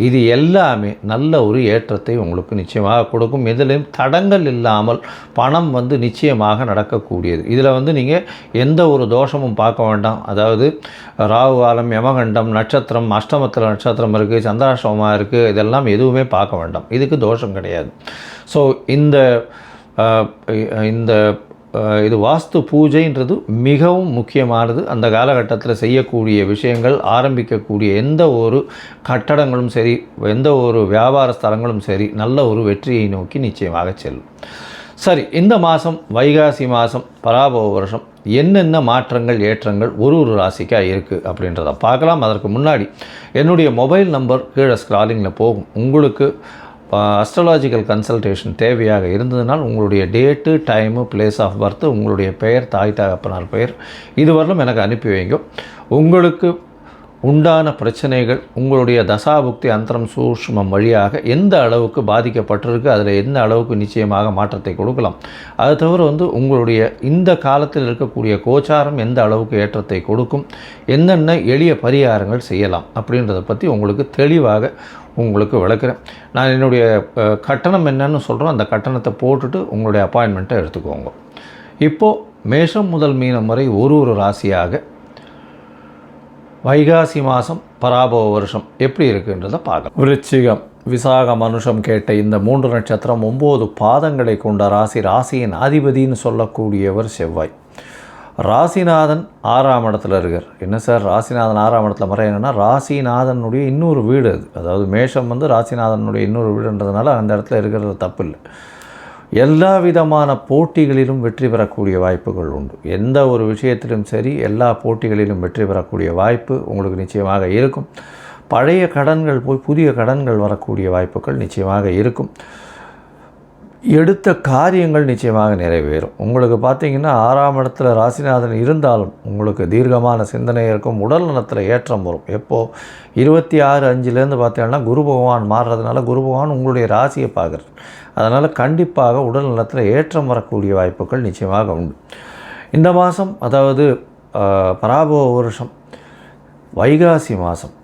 இது எல்லாமே நல்ல ஒரு ஏற்றத்தை உங்களுக்கு நிச்சயமாக கொடுக்கும். இதிலும் தடங்கள் இல்லாமல் பணம் வந்து நிச்சயமாக நடக்கக்கூடியது. இதில் வந்து நீங்கள் எந்த ஒரு தோஷமும் பார்க்க வேண்டாம். அதாவது ராகு காலம், யமகண்டம், நட்சத்திரம், அஷ்டமத்தில் நட்சத்திரம் இருக்குது, சந்திராஷ்டமமாக இருக்குது, இதெல்லாம் எதுவுமே பார்க்க வேண்டாம். இதுக்கு தோஷம் கிடையாது. ஸோ இது வாஸ்து பூஜைன்றது மிகவும் முக்கியமானது. அந்த காலகட்டத்தில் செய்யக்கூடிய விஷயங்கள், ஆரம்பிக்கக்கூடிய எந்த ஒரு கட்டடங்களும் சரி, எந்த ஒரு வியாபார ஸ்தலங்களும் சரி, நல்ல ஒரு வெற்றியை நோக்கி நிச்சயமாக செல்லும். சரி, இந்த மாதம் வைகாசி மாதம் பராபவ வருஷம் என்னென்ன மாற்றங்கள் ஏற்றங்கள் ஒரு ராசிக்காக இருக்குது அப்படின்றத பார்க்கலாம். அதற்கு முன்னாடி என்னுடைய மொபைல் நம்பர் கீழே ஸ்க்ராலிங்கில் போகும். உங்களுக்கு அஸ்ட்ராலாஜிக்கல் கன்சல்டேஷன் தேவையாக இருந்ததுனால் உங்களுடைய date, time, place of birth, உங்களுடைய பெயர், தாய் தகப்பனார் பெயர், இதுவரையிலும் எனக்கு அனுப்பி வைங்க. உங்களுக்கு உண்டான பிரச்சனைகள் உங்களுடைய தசாபுக்தி அந்தரம் சூஷ்மம் வழியாக எந்த அளவுக்கு பாதிக்கப்பட்டிருக்கு, அதில் எந்த அளவுக்கு நிச்சயமாக மாற்றத்தை கொடுக்கலாம், அது தவிர வந்து உங்களுடைய இந்த காலத்தில் இருக்கக்கூடிய கோச்சாரம் எந்த அளவுக்கு ஏற்றத்தை கொடுக்கும், என்னென்ன எளிய பரிகாரங்கள் செய்யலாம் அப்படின்றத பற்றி உங்களுக்கு தெளிவாக உங்களுக்கு விளக்குறேன். நான் என்னுடைய கட்டணம் என்னன்னு சொல்கிறோம், அந்த கட்டணத்தை போட்டுட்டு உங்களுடைய அப்பாயின்மெண்ட்டை எடுத்துக்கோங்க. இப்போது மேஷம் முதல் மீனம் வரை ஒரு ராசியாக வைகாசி மாதம் பராபவ வருஷம் எப்படி இருக்குன்றதை பார்க்கலாம். விருச்சிகம், விசாக, மனுஷம் கேட்ட இந்த 3 நட்சத்திரம் 9 பாதங்களை கொண்ட ராசி. ராசியின் அதிபதினு சொல்லக்கூடியவர் செவ்வாய். ராசிநாதன் 6ஆம் இடத்துல இருக்கார். என்ன சார் ராசிநாதன் 6ஆம் இடத்துல மறையணும்னா, ராசிநாதனுடைய இன்னொரு வீடு அது. அதாவது மேஷம் வந்து ராசிநாதனுடைய இன்னொரு வீடுன்றதுனால அந்த இடத்துல இருக்கிறது தப்பு இல்லை. எல்லா விதமான போட்டிகளிலும் வெற்றி பெறக்கூடிய வாய்ப்புகள் உண்டு. எந்த ஒரு விஷயத்திலும் சரி, எல்லா போட்டிகளிலும் வெற்றி பெறக்கூடிய வாய்ப்பு உங்களுக்கு நிச்சயமாக இருக்கும். பழைய கடன்கள் போய் புதிய கடன்கள் வரக்கூடிய வாய்ப்புகள் நிச்சயமாக இருக்கும். எடுத்த காரியங்கள் நிச்சயமாக நிறைவேறும். உங்களுக்கு பார்த்திங்கன்னா 6ஆம் இடத்துல ராசிநாதன் இருந்தாலும் உங்களுக்கு தீர்க்கமான சிந்தனை இருக்கும். உடல் நலத்தில் ஏற்றம் வரும். எப்போது 26/5 பார்த்தீங்கன்னா குரு பகவான் மாறுறதுனால குரு பகவான் உங்களுடைய ராசியை பார்க்குறார். அதனால் கண்டிப்பாக உடல் நலத்தில் ஏற்றம் வரக்கூடிய வாய்ப்புகள் நிச்சயமாக உண்டு. இந்த மாதம், அதாவது பராபவ வருஷம் வைகாசி மாதம்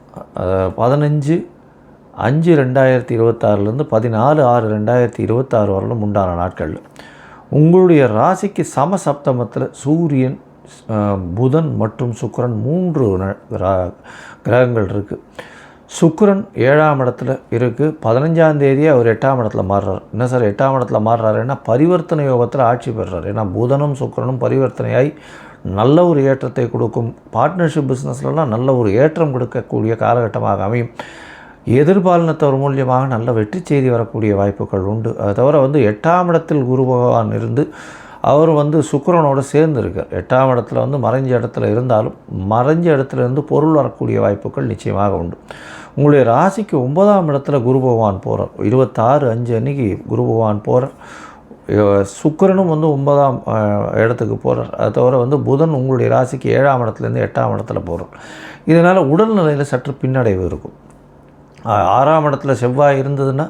15/5/2026 14/6/2026 வரலும் உண்டான நாட்களில் உங்களுடைய ராசிக்கு சமசப்தமத்தில் சூரியன், புதன் மற்றும் சுக்கிரன் 3 கிரகங்கள் இருக்குது. சுக்கிரன் 7ஆம் இடத்துல இருக்குது. 15ஆம் தேதி அவர் 8ஆம் இடத்துல மாறுறார். என்ன சார் 8ஆம் இடத்துல மாறுறாருன்னா பரிவர்த்தனை யோகத்தில் ஆட்சி பெறுறார். ஏன்னா புதனும் சுக்கிரனும் பரிவர்த்தனையாய் நல்ல ஒரு ஏற்றத்தை கொடுக்கும். பார்ட்னர்ஷிப் பிஸ்னஸ்லாம் நல்ல ஒரு ஏற்றம் கொடுக்கக்கூடிய காலகட்டமாக அமையும். எதிர்பாலினத்தவர் மூலியமாக நல்ல வெற்றி செய்தி வரக்கூடிய வாய்ப்புகள் உண்டு. அது தவிர வந்து 8ஆம் இடத்தில் குரு பகவான் இருந்து அவர் வந்து சுக்கிரனோடு சேர்ந்து இருக்கார். 8ஆம் இடத்துல வந்து மறைஞ்ச இடத்துல இருந்தாலும் மறைஞ்ச இடத்துல இருந்து பொருள் வரக்கூடிய வாய்ப்புகள் நிச்சயமாக உண்டு. உங்களுடைய ராசிக்கு 9ஆம் இடத்துல குரு பகவான் போகிறார். 26/5 அன்னைக்கு குரு பகவான் போகிறார். சுக்கிரனும் வந்து 9ஆம் இடத்துக்கு போகிறார். அது தவிர வந்து புதன் உங்களுடைய ராசிக்கு 7ஆம் இடத்துலேருந்து 8ஆம் இடத்துல போகிறார். இதனால் உடல்நிலையில் சற்று பின்னடைவு இருக்கும். 6ஆம் இடத்துல செவ்வாய் இருந்ததுன்னா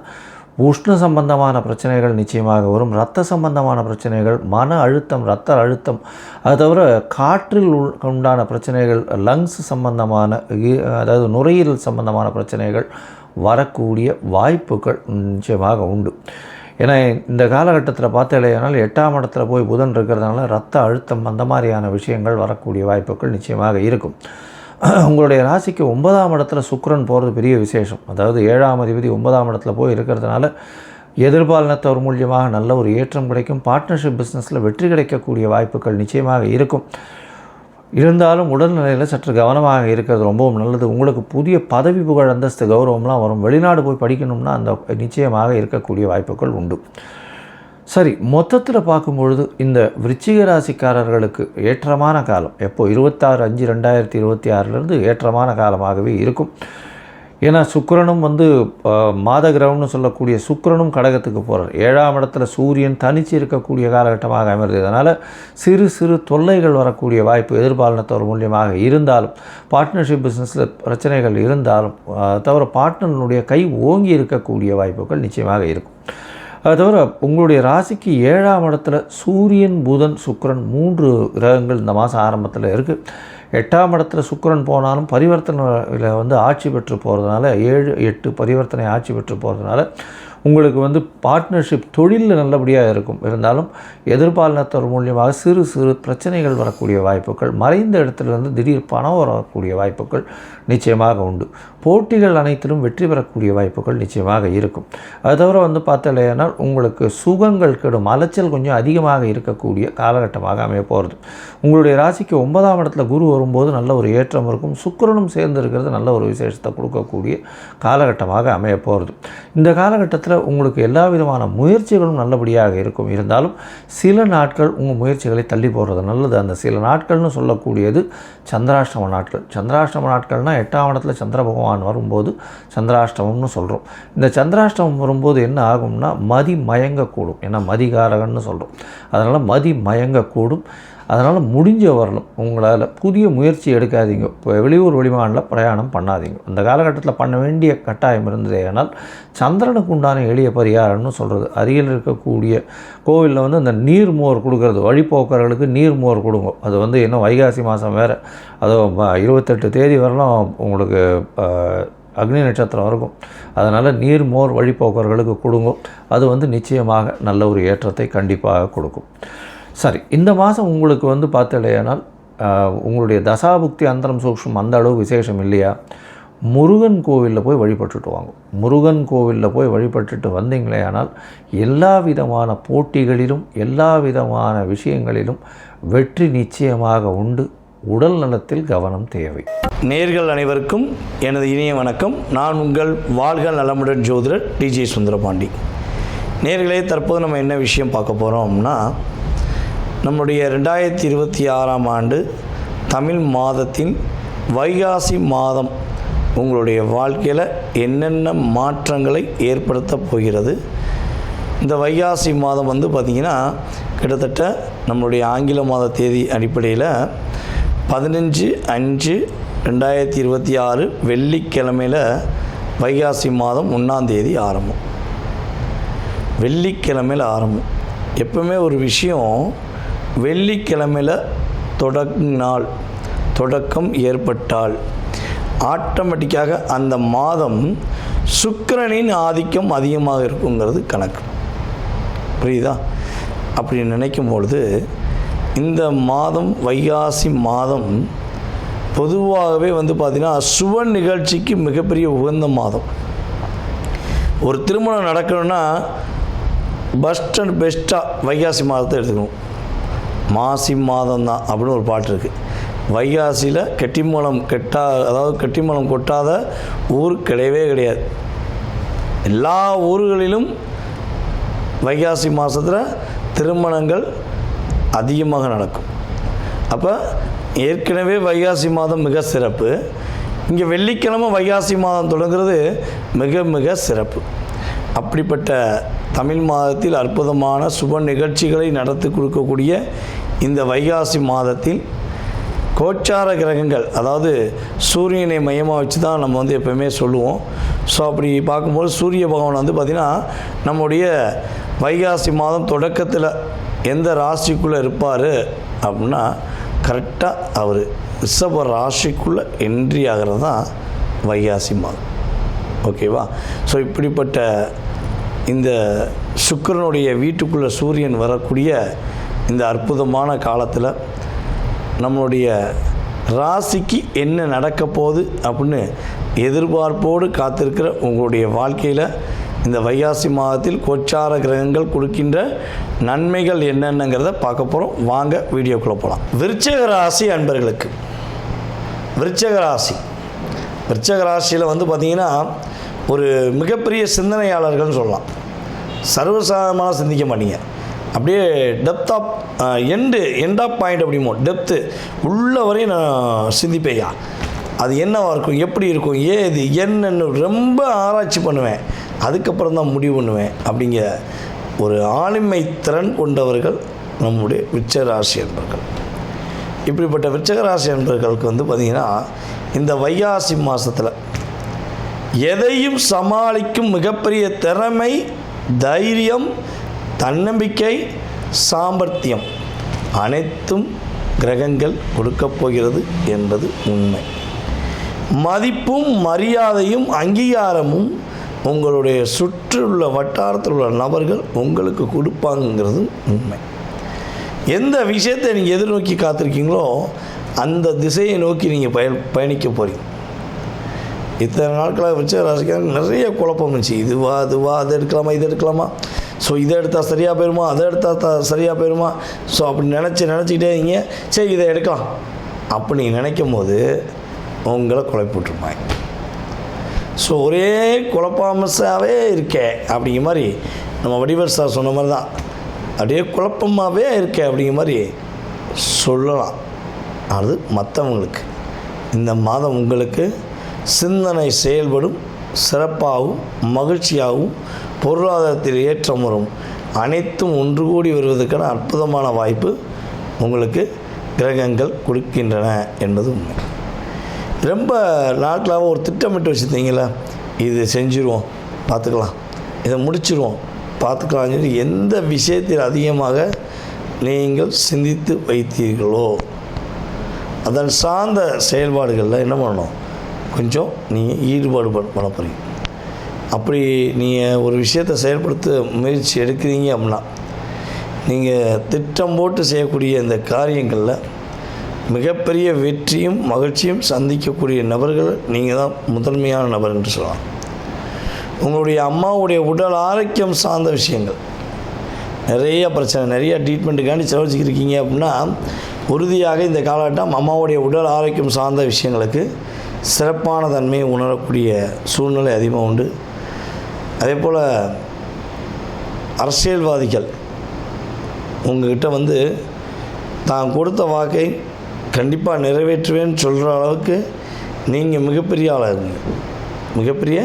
உஷ்ண சம்பந்தமான பிரச்சனைகள் நிச்சயமாக வரும். இரத்த சம்பந்தமான பிரச்சனைகள், மன அழுத்தம், இரத்த அழுத்தம், அது தவிர காற்றில் உண்டான பிரச்சனைகள், லங்ஸ் சம்பந்தமான, அதாவது நுரையீரல் சம்பந்தமான பிரச்சனைகள் வரக்கூடிய வாய்ப்புகள் நிச்சயமாக உண்டு. ஏன்னா இந்த காலகட்டத்தில் பார்த்தாலேனால் 8ஆம் இடத்துல போய் புதன் இருக்கிறதுனால இரத்த அழுத்தம் அந்த மாதிரியான விஷயங்கள் வரக்கூடிய வாய்ப்புகள் நிச்சயமாக இருக்கும். உங்களுடைய ராசிக்கு 9ஆம் இடத்துல சுக்கிரன் போகிறது பெரிய விசேஷம். அதாவது 7ஆம் அதிபதி 9ஆம் இடத்துல போய் இருக்கிறதுனால எதிர்பாலினத்தவர் மூலியமாக நல்ல ஒரு ஏற்றம் கிடைக்கும். பார்ட்னர்ஷிப் பிஸ்னஸில் வெற்றி கிடைக்கக்கூடிய வாய்ப்புகள் நிச்சயமாக இருக்கும். இருந்தாலும் உடல்நிலையில் சற்று கவனமாக இருக்கிறது ரொம்பவும் நல்லது. உங்களுக்கு புதிய பதவி, புகழ், அந்தஸ்து, கௌரவம்லாம் வரும். வெளிநாடு போய் படிக்கணும்னா அந்த நிச்சயமாக இருக்கக்கூடிய வாய்ப்புகள் உண்டு. சரி, மொத்தத்தில் பார்க்கும்பொழுது இந்த விருச்சிக ராசிக்காரர்களுக்கு ஏற்றமான காலம் எப்போ 26/5/2026 ஏற்றமான காலமாகவே இருக்கும். ஏன்னா சுக்கிரனும் மாத கிரகம்னு சொல்லக்கூடிய சுக்கிரனும் கடகத்துக்கு போகிறார். 7ஆம் இடத்துல சூரியன் தனித்து இருக்கக்கூடிய காலகட்டமாக அமைகிறது. அதனால் சிறு சிறு தொல்லைகள் வரக்கூடிய வாய்ப்பு எதிர்பாலினத்தவர் மூலியமாக இருந்தாலும், பார்ட்னர்ஷிப் பிஸ்னஸில் பிரச்சனைகள் இருந்தாலும், தவிர பார்ட்னருடைய கை ஓங்கி இருக்கக்கூடிய வாய்ப்புகள் நிச்சயமாக இருக்கும். அது தவிர உங்களுடைய ராசிக்கு 7ஆம் இடத்துல சூரியன், புதன், சுக்கிரன் 3 கிரகங்கள் இந்த மாதம் ஆரம்பத்தில் இருக்குது. 8ஆம் இடத்துல சுக்கிரன் போனாலும் பரிவர்த்தனையில் ஆட்சி பெற்று போகிறதுனால 7, 8 பரிவர்த்தனை ஆட்சி பெற்று போகிறதுனால உங்களுக்கு பார்ட்னர்ஷிப் தொழிலில் நல்லபடியாக இருக்கும். இருந்தாலும் எதிர்பாலினத்தவர் மூலியமாக சிறு சிறு பிரச்சனைகள் வரக்கூடிய வாய்ப்புகள், மறைந்த இடத்துலேருந்து திடீர் பணம் வரக்கூடிய வாய்ப்புகள் நிச்சயமாக உண்டு. போட்டிகள் அனைத்திலும் வெற்றி பெறக்கூடிய வாய்ப்புகள் நிச்சயமாக இருக்கும். அது தவிர பார்த்தலையானால் உங்களுக்கு சுகங்கள் கெடும், அலைச்சல் கொஞ்சம் அதிகமாக இருக்கக்கூடிய காலகட்டமாக அமைய போகிறது. உங்களுடைய ராசிக்கு 9ஆம் இடத்துல குரு வரும்போது நல்ல ஒரு ஏற்றம் இருக்கும். சுக்கிரனும் சேர்ந்து இருக்கிறது நல்ல ஒரு விசேஷத்தை கொடுக்கக்கூடிய காலகட்டமாக அமைய போகிறது. இந்த காலகட்டத்தில் உங்களுக்கு எல்லா விதமான முயற்சிகளும் நல்லபடியாக இருக்கும். இருந்தாலும் சில நாட்கள் உங்கள் முயற்சிகளை தள்ளி போடுறது நல்லது. அந்த சில நாட்கள்னு சொல்லக்கூடியது சந்திராஷ்டம நாட்கள். சந்திராஷ்டம நாட்கள்னால் 8ஆம் இடத்துல சந்திர பகவான் வரும்போது சந்திராஷ்டமம்னு சொல்கிறோம். இந்த சந்திராஷ்டமம் வரும்போது என்ன ஆகும்னா மதி மயங்கக்கூடும். ஏன்னா மதிகாரகன்னு சொல்கிறோம். அதனால் மதி மயங்கக்கூடும். அதனால் முடிஞ்ச வரலும் உங்களால் புதிய முயற்சி எடுக்காதீங்க. இப்போ வெளியூர் வெளிமாநில பிரயாணம் பண்ணாதீங்க. அந்த காலகட்டத்தில் பண்ண வேண்டிய கட்டாயம் இருந்ததே. ஆனால் சந்திரனுக்கு உண்டான எளிய பரிகாரம்னு சொல்கிறது. அருகில் இருக்கக்கூடிய கோவிலில் அந்த நீர்மோர் கொடுக்கறது, வழிபோக்கர்களுக்கு நீர்மோர் கொடுங்க. அது இன்னும் வைகாசி மாதம் வேறு, அதுவும் 28 தேதி வரலாம் உங்களுக்கு அக்னி நட்சத்திரம் இருக்கும். அதனால் நீர்மோர் வழிபோக்கர்களுக்கு கொடுங்க. அது நிச்சயமாக நல்ல ஒரு ஏற்றத்தை கண்டிப்பாக கொடுக்கும். சரி, இந்த மாதம் உங்களுக்கு பார்த்தலையானால் உங்களுடைய தசாபுக்தி அந்தரம் சூக்ஷ்மம் அந்த அளவு விசேஷம் இல்லையா, முருகன் கோவிலில் போய் வழிபட்டுட்டு வாங்க. முருகன் கோவிலில் போய் வழிபட்டுட்டு வந்தீங்களே ஆனால் எல்லா விதமான போட்டிகளிலும் எல்லா விதமான விஷயங்களிலும் வெற்றி நிச்சயமாக உண்டு. உடல் நலத்தில் கவனம் தேவை. நேயர்கள் அனைவருக்கும் எனது இனிய வணக்கம். நான் உங்கள் வாழ்க நலமுடன் ஜோதிடர் டிஜே சுந்தரபாண்டி. நேயர்களே, தற்போது நம்ம என்ன விஷயம் பார்க்க போகிறோம்னா, நம்முடைய 2026ஆம் ஆண்டு தமிழ் மாதத்தின் வைகாசி மாதம் உங்களுடைய வாழ்க்கையில் என்னென்ன மாற்றங்களை ஏற்படுத்த போகிறது. இந்த வைகாசி மாதம் பார்த்திங்கன்னா கிட்டத்தட்ட நம்மளுடைய ஆங்கில மாத தேதி அடிப்படையில் 15/5/2026 வெள்ளிக்கிழமையில் வைகாசி மாதம் 1ஆம் தேதி ஆரம்பம். வெள்ளிக்கிழமையில் ஆரம்பம். எப்பவுமே ஒரு விஷயம் வெள்ளிக்கிழமையில் தொடக்கம் ஏற்பட்டால் ஆட்டோமேட்டிக்காக அந்த மாதம் சுக்கிரனின் ஆதிக்கம் அதிகமாக இருக்குங்கிறது கணக்கு. புரியுதா? அப்படி நினைக்கும் பொழுது இந்த மாதம் வைகாசி மாதம் பொதுவாகவே பார்த்திங்கன்னா சுப நிகழ்ச்சிக்கு மிகப்பெரிய உகந்த மாதம். ஒரு திருமணம் நடக்கணும்னா பெஸ்ட் அண்ட் பெஸ்ட்டாக வைகாசி மாதத்தை எடுத்துக்கணும். மாசி மாதம் தான் அப்படின்னு ஒரு பாட்டு இருக்குது. வைகாசியில் கெட்டிமலம் கொட்டாத ஊர் கிடையவே கிடையாது. எல்லா ஊர்களிலும் வைகாசி மாதத்தில் திருமணங்கள் அதிகமாக நடக்கும். அப்போ ஏற்கனவே வைகாசி மாதம் மிக சிறப்பு. இங்கே வெள்ளிக்கிழமை வைகாசி மாதம் தொடங்குறது மிக மிக சிறப்பு. அப்படிப்பட்ட தமிழ் மாதத்தில் அற்புதமான சுப நிகழ்ச்சிகளை நடத்தி கொடுக்கக்கூடிய இந்த வைகாசி மாதத்தில் கோச்சார கிரகங்கள், அதாவது சூரியனை மையமாக வச்சு தான் நம்ம எப்போயுமே சொல்லுவோம். ஸோ அப்படி பார்க்கும்போது சூரிய பகவான் பார்த்திங்கன்னா நம்முடைய வைகாசி மாதம் தொடக்கத்தில் எந்த ராசிக்குள்ளே இருப்பார் அப்படின்னா கரெக்டாக அவர் ரிஷப ராசிக்குள்ளே என்ட்ரி ஆகிறது தான் வைகாசி மாதம். ஓகேவா? ஸோ இப்படிப்பட்ட இந்த சுக்கிரனுடைய வீட்டுக்குள்ளே சூரியன் வரக்கூடிய இந்த அற்புதமான காலத்தில் நம்மளுடைய ராசிக்கு என்ன நடக்க போகுது அப்படின்னு எதிர்பார்ப்போடு காத்திருக்கிற உங்களுடைய வாழ்க்கையில் இந்த வைகாசி மாதத்தில் கோச்சார கிரகங்கள் கொடுக்கின்ற நன்மைகள் என்னென்னங்கிறத பார்க்க போகிறோம். வாங்க வீடியோக்குள்ளே போகலாம். விருச்சிக ராசி அன்பர்களுக்கு, விருச்சிக ராசியில் வந்து பார்த்திங்கன்னா ஒரு மிகப்பெரிய சிந்தனையாளர்கள்னு சொல்லலாம். சர்வசாதாரணமாக சிந்திக்க மாட்டீங்க, அப்படியே depth of end of point அப்படிமோ டெப்த்து உள்ள வரையும் நான் சிந்திப்பேயா, அது என்னவாக இருக்கும், எப்படி இருக்கும், ஏது என்னன்னு ரொம்ப ஆராய்ச்சி பண்ணுவேன், அதுக்கப்புறம் தான் முடிவு பண்ணுவேன் அப்படிங்கிற ஒரு ஆளுமை திறன் கொண்டவர்கள் நம்முடைய விருச்சிக ராசி என்பர்கள். இப்படிப்பட்ட விருச்சிக ராசி என்பர்களுக்கு வந்து பார்த்திங்கன்னா இந்த வைகாசி மாதத்தில் எதையும் சமாளிக்கும் மிகப்பெரிய திறமை, தைரியம், தன்னம்பிக்கை, சாமர்த்தியம் அனைத்தும் கிரகங்கள் கொடுக்கப் போகிறது என்பது உண்மை. மதிப்பும் மரியாதையும் அங்கீகாரமும் உங்களுடைய சுற்றியுள்ள வட்டாரத்தில் உள்ள நபர்கள் உங்களுக்கு கொடுப்பாங்கிறது உண்மை. எந்த விஷயத்தை நீங்கள் எதிர்நோக்கி காத்திருக்கீங்களோ அந்த திசையை நோக்கி நீங்கள் பயணிக்க போகிறீங்க. இத்தனை நாட்களாக விருச்சிக ராசிக்காரங்க நிறைய குழப்பம் இருந்துச்சு. இதுவா அதை எடுக்கலாமா, இது எடுக்கலாமா, ஸோ இதை எடுத்தால் சரியாக போயிடுமா, அதை எடுத்தால் சரியாக போயிடுமா, ஸோ அப்படி நினச்சிக்கிட்டே இருங்க. சரி இதை எடுக்கலாம் அப்படி நினைக்கும் போது உங்களை குழப்பிட்டுருப்பாங்க. ஸோ ஒரே குழப்பாமசாகவே இருக்கே அப்படிங்கிற மாதிரி நம்ம வடிவர் சார் சொன்ன மாதிரி தான், அப்படியே குழப்பமாகவே இருக்கே அப்படிங்கிற மாதிரி சொல்லலாம். அது மற்றவங்களுக்கு. இந்த மாதம் உங்களுக்கு சிந்தனை செயல்படும், சிறப்பாகவும் மகிழ்ச்சியாகவும் பொருளாதாரத்தில் ஏற்றம் வரும், அனைத்தும் ஒன்று கூடி வருவதற்கான அற்புதமான வாய்ப்பு உங்களுக்கு கிரகங்கள் கொடுக்கின்றன என்பது உண்மை. ரொம்ப நாட்களாக ஒரு திட்டமிட்டு வச்சுருந்தீங்களா, இது செஞ்சுருவோம் பார்த்துக்கலாம், இதை முடிச்சிடுவோம் பார்த்துக்கலாம் சொல்லி எந்த விஷயத்தில் அதிகமாக நீங்கள் சிந்தித்து வைத்தீர்களோ அதன் சார்ந்த செயல்பாடுகளில் என்ன பண்ணணும், கொஞ்சம் நீங்கள் ஈடுபாடு பண்ண போகிறீங்க. அப்படி நீங்கள் ஒரு விஷயத்தை செயல்படுத்த முயற்சி எடுக்கிறீங்க அப்படின்னா நீங்கள் திட்டம் போட்டு செய்யக்கூடிய இந்த காரியங்களில் மிகப்பெரிய வெற்றியும் மகிழ்ச்சியும் சந்திக்கக்கூடிய நபர்கள் நீங்கள் தான் முதன்மையான நபர் என்று சொல்லலாம். உங்களுடைய அம்மாவுடைய உடல் ஆரோக்கியம் சார்ந்த விஷயங்கள் நிறைய பிரச்சனை, நிறைய ட்ரீட்மெண்ட்டுக்காண்டி செலவழிச்சிருக்கீங்க அப்படின்னா உறுதியாக இந்த காலகட்டம் அம்மாவுடைய உடல் ஆரோக்கியம் சார்ந்த விஷயங்களுக்கு சிறப்பான தன்மையை உணரக்கூடிய சூழ்நிலை அதிகமாக உண்டு. அதே போல் அரசியல்வாதிகள் உங்கள்கிட்ட வந்து தான் கொடுத்த வாக்கை கண்டிப்பாக நிறைவேற்றுவேன்னு சொல்கிற அளவுக்கு நீங்கள் மிகப்பெரிய ஆளாக இருங்க, மிகப்பெரிய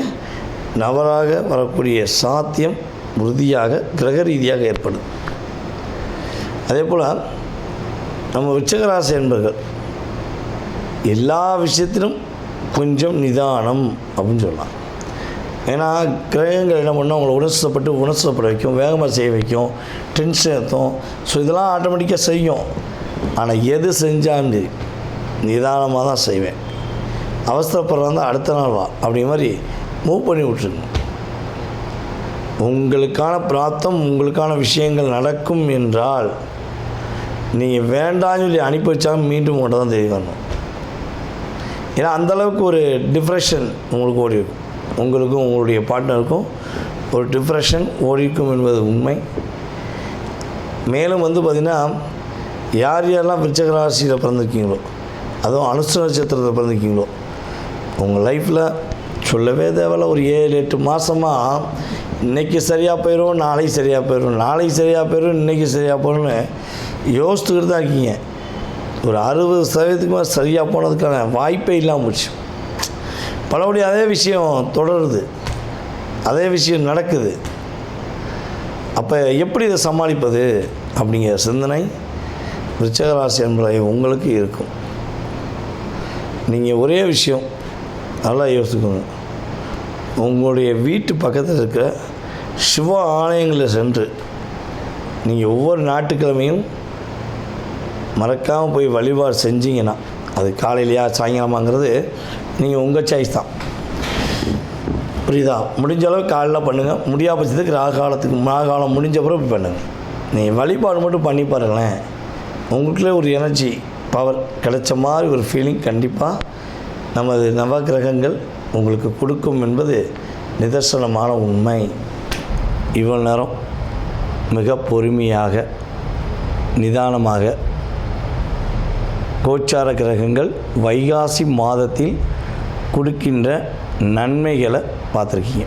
நபராக வரக்கூடிய சாத்தியம் உறுதியாக கிரக ரீதியாக ஏற்படும். அதே போல் நம்ம விருச்சிக ராசி என்பர்கள் எல்லா விஷயத்திலும் கொஞ்சம் நிதானம் அப்படின்னு சொல்லலாம். ஏன்னா கிரகங்கள் என்ன பண்ணால் உங்களை உணர்ச்சிப்பட வைக்கும், வேகமாக செய்ய வைக்கும், டென்ஷன் ஏற்றும். ஸோ இதெல்லாம் ஆட்டோமேட்டிக்காக செய்யும். ஆனால் எது செஞ்சாண்டு நிதானமாக தான் செய்வேன், அவசரப்படுறாங்க அடுத்த நாள் வா அப்படி மாதிரி மூவ் பண்ணி விட்டுருங்க. உங்களுக்கான பிரார்த்தம், உங்களுக்கான விஷயங்கள் நடக்கும் என்றால் நீங்கள் வேண்டாம்னு சொல்லி அனுப்பி வச்சாலும் மீண்டும் உங்கள்கிட்ட தான் தெரிய வரணும். ஏன்னா அந்தளவுக்கு ஒரு டிப்ரெஷன் உங்களுக்கு ஓடி இருக்கும், உங்களுக்கும் உங்களுடைய பார்ட்னருக்கும் ஒரு டிப்ரெஷன் ஓடிக்கும் என்பது உண்மை. மேலும் வந்து பார்த்திங்கன்னா யார் யாரெல்லாம் விருச்சிக ராசியில் பிறந்திருக்கீங்களோ, அதுவும் அனுச நட்சத்திரத்தில் பிறந்திருக்கீங்களோ, உங்கள் லைஃப்பில் சொல்லவே தேவையில்ல ஒரு 7-8 மாதமாக இன்றைக்கி சரியாக போயிடும், நாளைக்கு சரியாக போயிடும், நாளைக்கு சரியாக போயிடும், இன்றைக்கி சரியாக போயிடும்னு யோசித்துக்கிட்டு தான் இருக்கீங்க. ஒரு 60% சரியாக போனதுக்கான வாய்ப்பே இல்லாமல் போச்சு. பலபடி அதே விஷயம் தொடருது, அதே விஷயம் நடக்குது. அப்போ எப்படி இதை சமாளிப்பது அப்படிங்கிற சிந்தனை விருச்சிக ராசி என்பதை உங்களுக்கு இருக்கும். நீங்கள் ஒரே விஷயம் நல்லா யோசிக்கணும், உங்களுடைய வீட்டு பக்கத்தில் இருக்கிற சிவ ஆலயங்களில் சென்று நீங்கள் ஒவ்வொரு ஞாயிற்றுக்கிழமையும் மறக்காமல் போய் வழிபாடு செஞ்சீங்கன்னா, அது காலையிலையா சாயங்காலமாங்கிறது நீங்கள் உங்கள் சாய்ஸ் தான், புரியுதா? முடிஞ்ச அளவு காலையில் பண்ணுங்கள், முடியாத பட்சத்துக்கு ராகாலம் முடிஞ்ச பிறகு பண்ணுங்கள். நீங்கள் வழிபாடு மட்டும் பண்ணி பாருங்களேன், உங்களுக்குள்ளே ஒரு எனர்ஜி பவர் கிடைச்ச மாதிரி ஒரு ஃபீலிங் கண்டிப்பாக நமது நவகிரகங்கள் உங்களுக்கு கொடுக்கும் என்பது நிதர்சனமான உண்மை. இவ்வளோ நேரம் மிக பொறுமையாக நிதானமாக கோச்சார கிரகங்கள் வைகாசி மாதத்தில் கொடுக்கின்ற நன்மைகளை பார்த்துருக்கீங்க.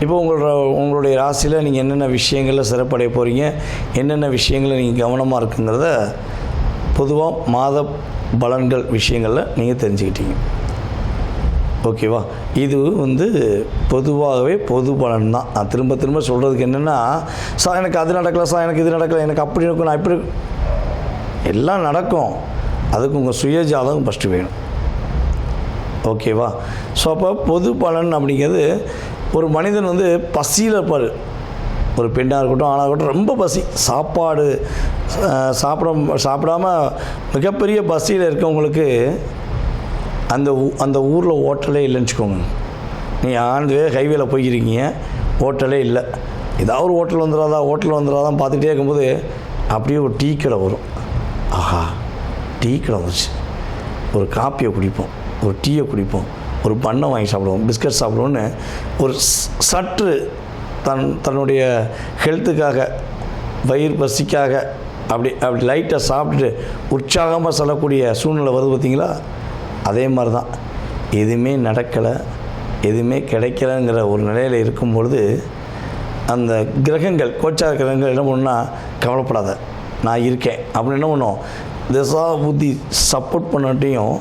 இப்போ உங்களுடைய ராசியில் நீங்கள் என்னென்ன விஷயங்களில் சிறப்படைய போகிறீங்க, என்னென்ன விஷயங்களில் நீங்கள் கவனமாக இருக்குங்கிறத பொதுவாக மாத பலன்கள் விஷயங்களில் நீங்கள் தெரிஞ்சுக்கிட்டீங்க. ஓகேவா? இது பொதுவாகவே பொது பலன் தான். நான் திரும்ப திரும்ப சொல்கிறதுக்கு என்னென்னா, சார் எனக்கு அது நடக்கலை, சார் எனக்கு இது நடக்கலை, எனக்கு அப்படி இருக்கும், நான் இப்படி எல்லாம் நடக்கும். அதுக்கு உங்கள் சுயஜாதகம் ஃபஸ்ட்டு வேணும். ஓகேவா? ஸோ அப்போ பொது பலன் அப்படிங்கிறது, ஒரு மனிதன் பசியில் இருப்பார். ஒரு பெண்ணாக இருக்கட்டும், ஆணாக இருக்கட்டும், ரொம்ப பசி, சாப்பாடு சாப்பிடாம மிகப்பெரிய பசியில் இருக்கவங்களுக்கு அந்த ஊரில் ஹோட்டலே இல்லைன்னு வச்சுக்கோங்க. நீங்கள் ஆண்டுவே ஹைவேல போய்க்கிறீங்க, ஹோட்டலே இல்லை. ஏதாவது ஒரு ஹோட்டல் வந்துடாதான் பார்த்துட்டே இருக்கும்போது அப்படியே ஒரு டீ கடை வரும். ஆஹா, டீ கடை வந்துச்சு, ஒரு காப்பியை குடிப்போம், ஒரு டீயை குடிப்போம், ஒரு பண்ணை வாங்கி சாப்பிடுவோம், பிஸ்கட் சாப்பிடுவோன்னு ஒரு சற்று தன்னுடைய ஹெல்த்துக்காக, வயிறு பசிக்காக அப்படி லைட்டாக சாப்பிட்டுட்டு உற்சாகமாக செல்லக்கூடிய சூழ்நிலை வருது பார்த்திங்களா? அதே மாதிரி தான் எதுவுமே நடக்கலை, எதுவுமே கிடைக்கலைங்கிற ஒரு நிலையில் இருக்கும்பொழுது அந்த கிரகங்கள், கோச்சார கிரகங்கள் என்ன பண்ணுன்னா, கவலைப்படாத நான் இருக்கேன் அப்படின்னு என்ன பண்ணும், திசா புத்தி சப்போர்ட் பண்ணாட்டையும்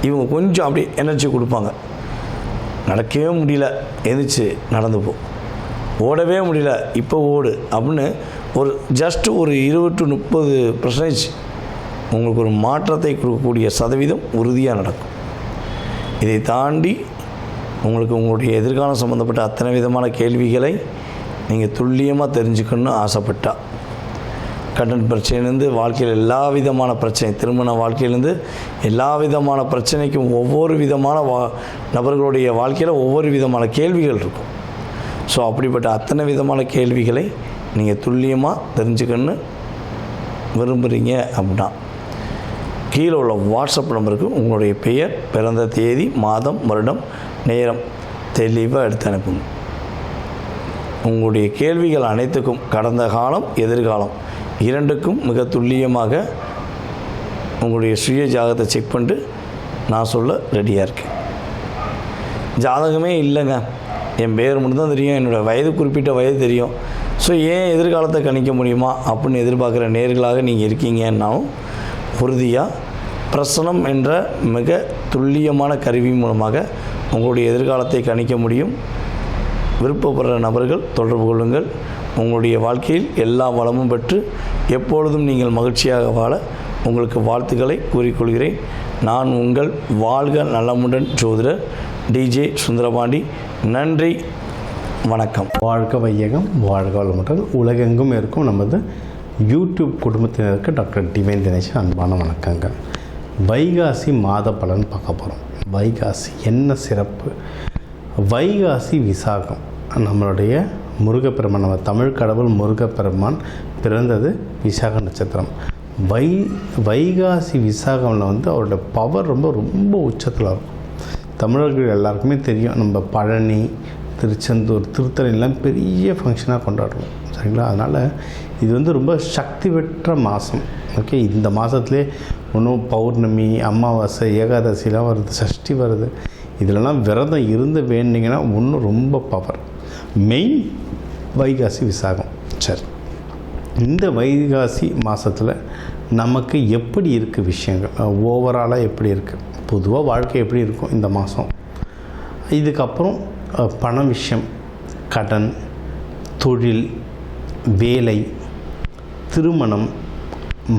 இவங்க கொஞ்சம் அப்படி எனர்ஜி கொடுப்பாங்க. நடக்கவே முடியல, எந்திரிச்சு நடந்து போ, ஓடவே முடியல, இப்போ ஓடு அப்படின்னு ஒரு ஜஸ்ட் ஒரு 20-30% உங்களுக்கு ஒரு மாற்றத்தை கொடுக்கக்கூடிய சதவீதம் உறுதியாக நடக்கும். இதை தாண்டி உங்களுக்கு உங்களுடைய எதிர்காலம் சம்மந்தப்பட்ட அத்தனை விதமான கேள்விகளை நீங்கள் துல்லியமாக தெரிஞ்சுக்கணும்னு ஆசைப்பட்டா, கடன் பிரச்சனையிலேருந்து வாழ்க்கையில் எல்லா விதமான பிரச்சனை, திருமண வாழ்க்கையிலேருந்து எல்லா விதமான பிரச்சனைக்கும் ஒவ்வொரு விதமான நபர்களுடைய வாழ்க்கையில் ஒவ்வொரு விதமான கேள்விகள் இருக்கும். ஸோ அப்படிப்பட்ட அத்தனை விதமான கேள்விகளை நீங்கள் துல்லியமாக தெரிஞ்சுக்கணுன்னு விரும்புகிறீங்க அப்படின்னா, கீழே உள்ள வாட்ஸ்அப் நம்பருக்கு உங்களுடைய பெயர், பிறந்த தேதி, மாதம், வருடம், நேரம் தெளிவாக எடுத்து அனுப்புங்க. உங்களுடைய கேள்விகள் அனைத்துக்கும் கடந்த காலம், எதிர்காலம் இரண்டுக்கும் மிக துல்லியமாக உங்களுடைய சுய ஜாதகத்தை செக் பண்ணிட்டு நான் சொல்ல ரெடியாக இருக்கேன். ஜாதகமே இல்லைங்க, என் பேர் மட்டும்தான் தெரியும், என்னோடய வயது குறிப்பிட்ட வயது தெரியும், ஸோ ஏன் எதிர்காலத்தை கணிக்க முடியுமா அப்படின்னு எதிர்பார்க்குற நேர்களாக நீங்கள் இருக்கீங்கன்னாலும் உறுதியாக பிரசனம் என்ற மிக துல்லியமான கருவி மூலமாக உங்களுடைய எதிர்காலத்தை கணிக்க முடியும். விருப்பப்படுற நபர்கள் தொடர்பு கொள்ளுங்கள். உங்களுடைய வாழ்க்கையில் எல்லா வளமும் பெற்று எப்பொழுதும் நீங்கள் மகிழ்ச்சியாக வாழ உங்களுக்கு வாழ்த்துக்களை கூறிக்கொள்கிறேன். நான் உங்கள் வாழ்க நலமுடன் ஜோதிடர் டிஜே சுந்தரபாண்டி. நன்றி, வணக்கம். வாழ்க வையகம், வாழ்க வளமுடன். உலகெங்கும் இருக்கும் நமது யூடியூப் குடும்பத்தினருக்கு டாக்டர் டிவைன் தினேஷ் அன்பான வணக்கங்கள். வைகாசி மாத பலன் பார்க்க போகிறோம். வைகாசி என்ன சிறப்பு? வைகாசி விசாகம், நம்மளுடைய முருகப்பெருமான், நம்ம தமிழ் கடவுள் முருகப்பெருமான் பிறந்தது விசாக நட்சத்திரம். வைகாசி விசாகமில் அவரோட பவர் ரொம்ப உச்சத்தில் இருக்கும். தமிழர்கள் எல்லாருக்குமே தெரியும், நம்ம பழனி, திருச்செந்தூர், திருத்தணிலாம் பெரிய ஃபங்க்ஷனாக கொண்டாடுவோம், சரிங்களா? அதனால் இது ரொம்ப சக்தி பெற்ற மாதம். ஓகே, இந்த மாதத்துலேயே இன்னும் பௌர்ணமி, அமாவாசை, ஏகாதசிலாம் வருது, சஷ்டி வருது. இதிலலாம் விரதம் இருந்து வேண்டிங்கன்னா இன்னும் ரொம்ப பவர். மெயின் வைகாசி விசாகம். சரி, இந்த வைகாசி மாதத்தில் நமக்கு எப்படி இருக்குது விஷயங்கள், ஓவராலாக எப்படி இருக்குது, பொதுவாக வாழ்க்கை எப்படி இருக்கும் இந்த மாதம், இதுக்கப்புறம் பண விஷயம், கடன், தொழில், வேலை, திருமணம்,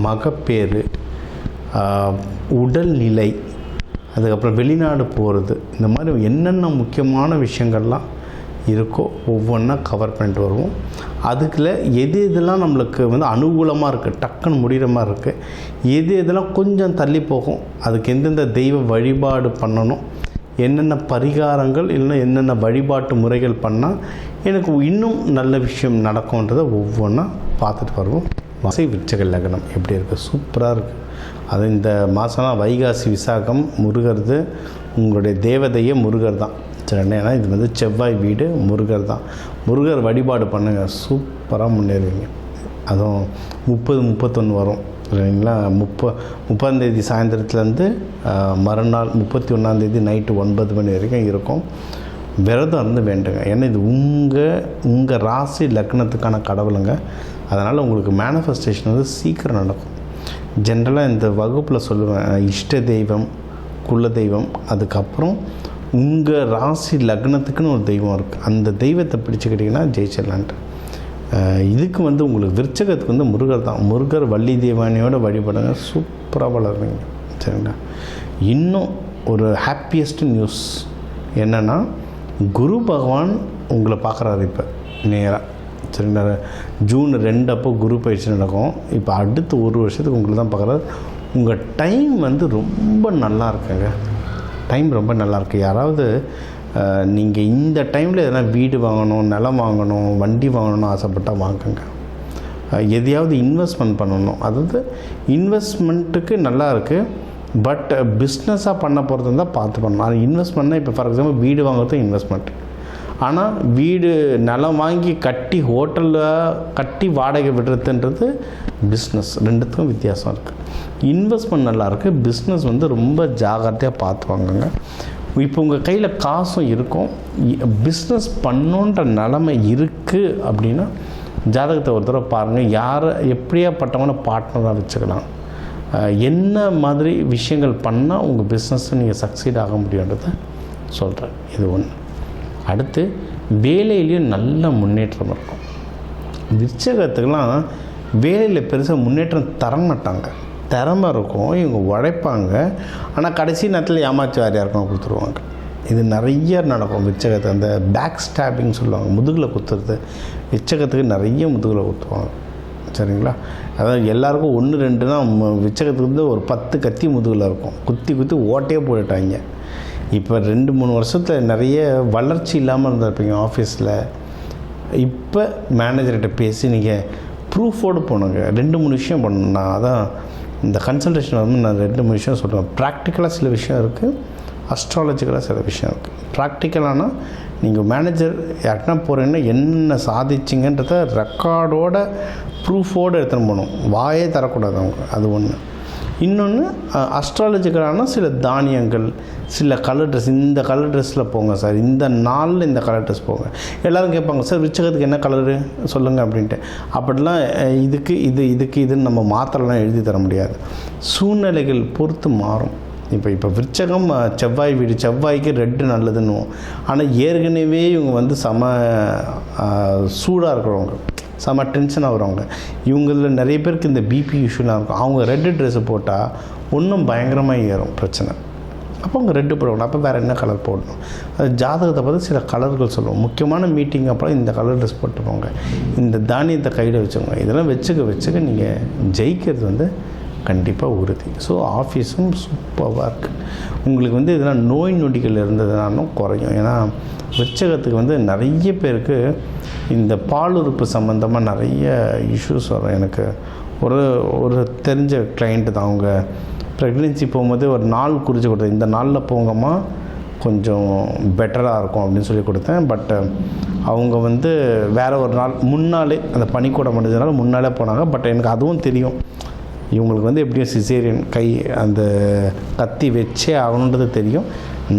மகப்பேறு, உடல்நிலை, அதுக்கப்புறம் வெளிநாடு போகிறது, இந்த மாதிரி என்னென்ன முக்கியமான விஷயங்கள்லாம் இருக்கோ ஒவ்வொன்றா கவர் பண்ணிட்டு வருவோம். அதுக்குள்ள எது எதெல்லாம் நம்மளுக்கு அனுகூலமாக இருக்குது, டக்குன்னு முடிகிற மாதிரி இருக்குது, எது எதெல்லாம் கொஞ்சம் தள்ளி போகும், அதுக்கு எந்தெந்த தெய்வ வழிபாடு பண்ணணும், என்னென்ன பரிகாரங்கள் இல்லைன்னா என்னென்ன வழிபாட்டு முறைகள் பண்ணால் எனக்கு இன்னும் நல்ல விஷயம் நடக்கும்ன்றதை ஒவ்வொன்றா பார்த்துட்டு வருவோம். வசை விருச்சிக லக்னம் எப்படி இருக்குது? சூப்பராக இருக்குது. அது இந்த மாதம்லாம் வைகாசி விசாகம், முருகர்து, உங்களுடைய தேவதையே முருகர் தான், சரிண்ணா. ஏன்னா இது வந்து செவ்வாய் வீடு, முருகர் தான். முருகர் வழிபாடு பண்ணுங்கள், சூப்பராக முன்னேறுவீங்க. அதுவும் 30-31 வரும் இல்லைங்களா. 30ஆந்தேதி சாயந்தரத்துலேருந்து மறுநாள் 31ஆந்தேதி நைட்டு 9 மணி வரைக்கும் இருக்கும். விரதம் இருந்து வேண்டுங்க. ஏன்னா இது உங்கள் ராசி லக்னத்துக்கான கடவுளுங்க. அதனால் உங்களுக்கு மேனிஃபெஸ்டேஷன் வந்து சீக்கிரம் நடக்கும். ஜென்ரலாக இந்த வகுப்பில் சொல்லுவேன், இஷ்ட தெய்வம், குல தெய்வம், அதுக்கப்புறம் உங்கள் ராசி லக்னத்துக்குன்னு ஒரு தெய்வம் இருக்குது. அந்த தெய்வத்தை பிடிச்சிக்கிட்டிங்கன்னா ஜெயிச்சிடலான்ட்டு. இதுக்கு வந்து உங்களுக்கு விருச்சகத்துக்கு வந்து முருகர் தான். முருகர் வள்ளி தேவானியோட வழிபடுங்க, சூப்பராக வளருவீங்க. சரிங்களா. இன்னும் ஒரு ஹாப்பியஸ்ட் நியூஸ் என்னென்னா, குரு பகவான் உங்களை பார்க்குறாரு இப்போ நேராக. சரிங்களா. ஜூன் 2 அப்போ குரு பயிற்சி நடக்கும். இப்போ அடுத்த ஒரு வருஷத்துக்கு உங்களுக்கு தான் பார்க்குறாரு. உங்கள் டைம் வந்து ரொம்ப நல்லா இருக்குங்க. டைம் ரொம்ப நல்லாயிருக்கு. யாராவது நீங்கள் இந்த டைமில் எதனா வீடு வாங்கணும், நிலம் வாங்கணும், வண்டி வாங்கணும்னு ஆசைப்பட்டால் வாங்குங்க. எதையாவது இன்வெஸ்ட்மெண்ட் பண்ணணும். அதாவது இன்வெஸ்ட்மெண்ட்டுக்கு நல்லா இருக்குது, பட் பிஸ்னஸாக பண்ண போகிறது இருந்தால் பார்த்து பண்ணணும். அது இன்வெஸ்ட்மெண்ட்னா இப்போ ஃபார் எக்ஸாம்பிள் வீடு வாங்குறது இன்வெஸ்ட்மெண்ட். ஆனால் வீடு நிலம் வாங்கி கட்டி ஹோட்டலில் கட்டி வாடகை விடுறதுன்றது பிஸ்னஸ். ரெண்டுத்துக்கும் வித்தியாசம் இருக்குது. இன்வெஸ்ட்மெண்ட் நல்லாயிருக்கு, பிஸ்னஸ் வந்து ரொம்ப ஜாகிரதையாக பார்த்து வாங்குங்க. இப்போ உங்கள் கையில் காசும் இருக்கும், பிஸ்னஸ் பண்ணோன்ற நிலைமை இருக்குது அப்படின்னா ஜாதகத்தை ஒரு தடவை பாருங்கள். யாரை எப்படியாப்பட்டவங்கள பார்ட்னராக வச்சுக்கலாம், என்ன மாதிரி விஷயங்கள் பண்ணால் உங்கள் பிஸ்னஸை நீங்கள் சக்சீட் ஆக முடியுன்றதை சொல்கிறேன். இது ஒன்று. அடுத்து வேலையிலையும் நல்ல முன்னேற்றம் இருக்கும். விருச்சகத்துக்கெலாம் வேலையில் பெருசாக முன்னேற்றம் தர மாட்டாங்க. திறமை இருக்கும், இவங்க உழைப்பாங்க, ஆனால் கடைசி நேரத்தில் ஏமாற்றி வேறு யாருக்கும் கொடுத்துருவாங்க. இது நிறைய நடக்கும் விருச்சகத்தை. அந்த பேக் ஸ்டாப்பிங் சொல்லுவாங்க, முதுகில் குத்துறது. விருச்சகத்துக்கு நிறைய முதுகில் குத்துவாங்க. சரிங்களா. அதாவது எல்லாருக்கும் 1-2 தான். விருச்சகத்துக்கு வந்து ஒரு 10 கத்தி முதுகில் இருக்கும். குத்தி ஓட்டையே போட்டுட்டாங்க. இப்போ 2-3 வருஷத்தில் நிறைய வளர்ச்சி இல்லாமல் இருந்திருப்பீங்க ஆஃபீஸில். இப்போ மேனேஜர்கிட்ட பேசி நீங்கள் ப்ரூஃபோடு போகணுங்க. 2-3 விஷயம் பண்ணணும். நான் அதான் இந்த கன்சல்டேஷன் வந்து நான் 2-3 விஷயம் சொல்கிறேன். ப்ராக்டிக்கலாக சில விஷயம் இருக்குது, அஸ்ட்ராலஜிக்கலாக சில விஷயம் இருக்குது. ப்ராக்டிக்கலானா நீங்கள் மேனேஜர் யார்கிட்ட போகிறீங்கன்னா என்ன சாதிச்சிங்கன்றத ரெக்கார்டோட ப்ரூஃபோடு எடுத்துன்னு போகணும். வாயே தரக்கூடாது அவங்க. அது ஒன்று. இன்னொன்று அஸ்ட்ராலஜிக்கலான சில தானியங்கள், சில கலர் ட்ரெஸ். இந்த கலர் ட்ரெஸ்ஸில் போங்க சார், இந்த நாளில் இந்த கலர் ட்ரெஸ் போங்க. எல்லோரும் கேட்பாங்க, சார் விருச்சகத்துக்கு என்ன கலரு சொல்லுங்கள் அப்படின்ட்டு. அப்படிலாம் இதுன்னு நம்ம மாத்திரலாம் எழுதி தர முடியாது. சூழ்நிலைகள் பொறுத்து மாறும். இப்போ விருச்சகம் செவ்வாய் வீடு, செவ்வாய்க்கு ரெட்டு நல்லதுன்னுவோம். ஆனால் ஏற்கனவே இவங்க வந்து சூடாக இருக்கிறவங்க, செம டென்ஷனாக வருவாங்க. இவங்களில் நிறைய பேருக்கு இந்த பிபி இஷ்யூலாம் இருக்கும். அவங்க ரெட்டு ட்ரெஸ்ஸு போட்டால் இன்னும் பயங்கரமாக ஏறும் பிரச்சனை. அப்போ அவங்க ரெட்டு போடணும். அப்போ வேறு என்ன கலர் போடணும், அது ஜாதகத்தை பார்த்து சில கலர்கள் சொல்லுவோம். முக்கியமான மீட்டிங் அப்புறம் இந்த கலர் ட்ரெஸ் போட்டுருவாங்க, இந்த தானியத்தை கையில் வச்சுக்கோங்க. இதெல்லாம் வச்சுக்க நீங்கள் ஜெயிக்கிறது வந்து கண்டிப்பாக உறுதி. ஸோ ஆஃபீஸும் சூப்பராக இருக்குது. உங்களுக்கு வந்து இதெல்லாம் நோய் நொடிகள் இருந்ததுனாலும் குறையும். ஏன்னா விருச்சகத்துக்கு வந்து நிறைய பேருக்கு இந்த பாலுறுப்பு சம்மந்தமாக நிறைய இஷ்யூஸ் வரும். எனக்கு ஒரு தெரிஞ்ச கிளைண்ட்டு தான். அவங்க ப்ரெக்னென்சி போகும்போது ஒரு நாள் குறித்து கொடுத்தேன், இந்த நாளில் போங்கம்மா கொஞ்சம் பெட்டராக இருக்கும் அப்படின்னு சொல்லி கொடுத்தேன். பட் அவங்க வந்து வேறு ஒரு நாள் முன்னாலே, அந்த பனிக்கூடம் முடிஞ்சதுனால முன்னாலே போனாங்க. பட் எனக்கு அதுவும் தெரியும், இவங்களுக்கு வந்து எப்படியும் சிசேரியன் கை அந்த கத்தி வச்சே ஆகணுன்றது தெரியும்.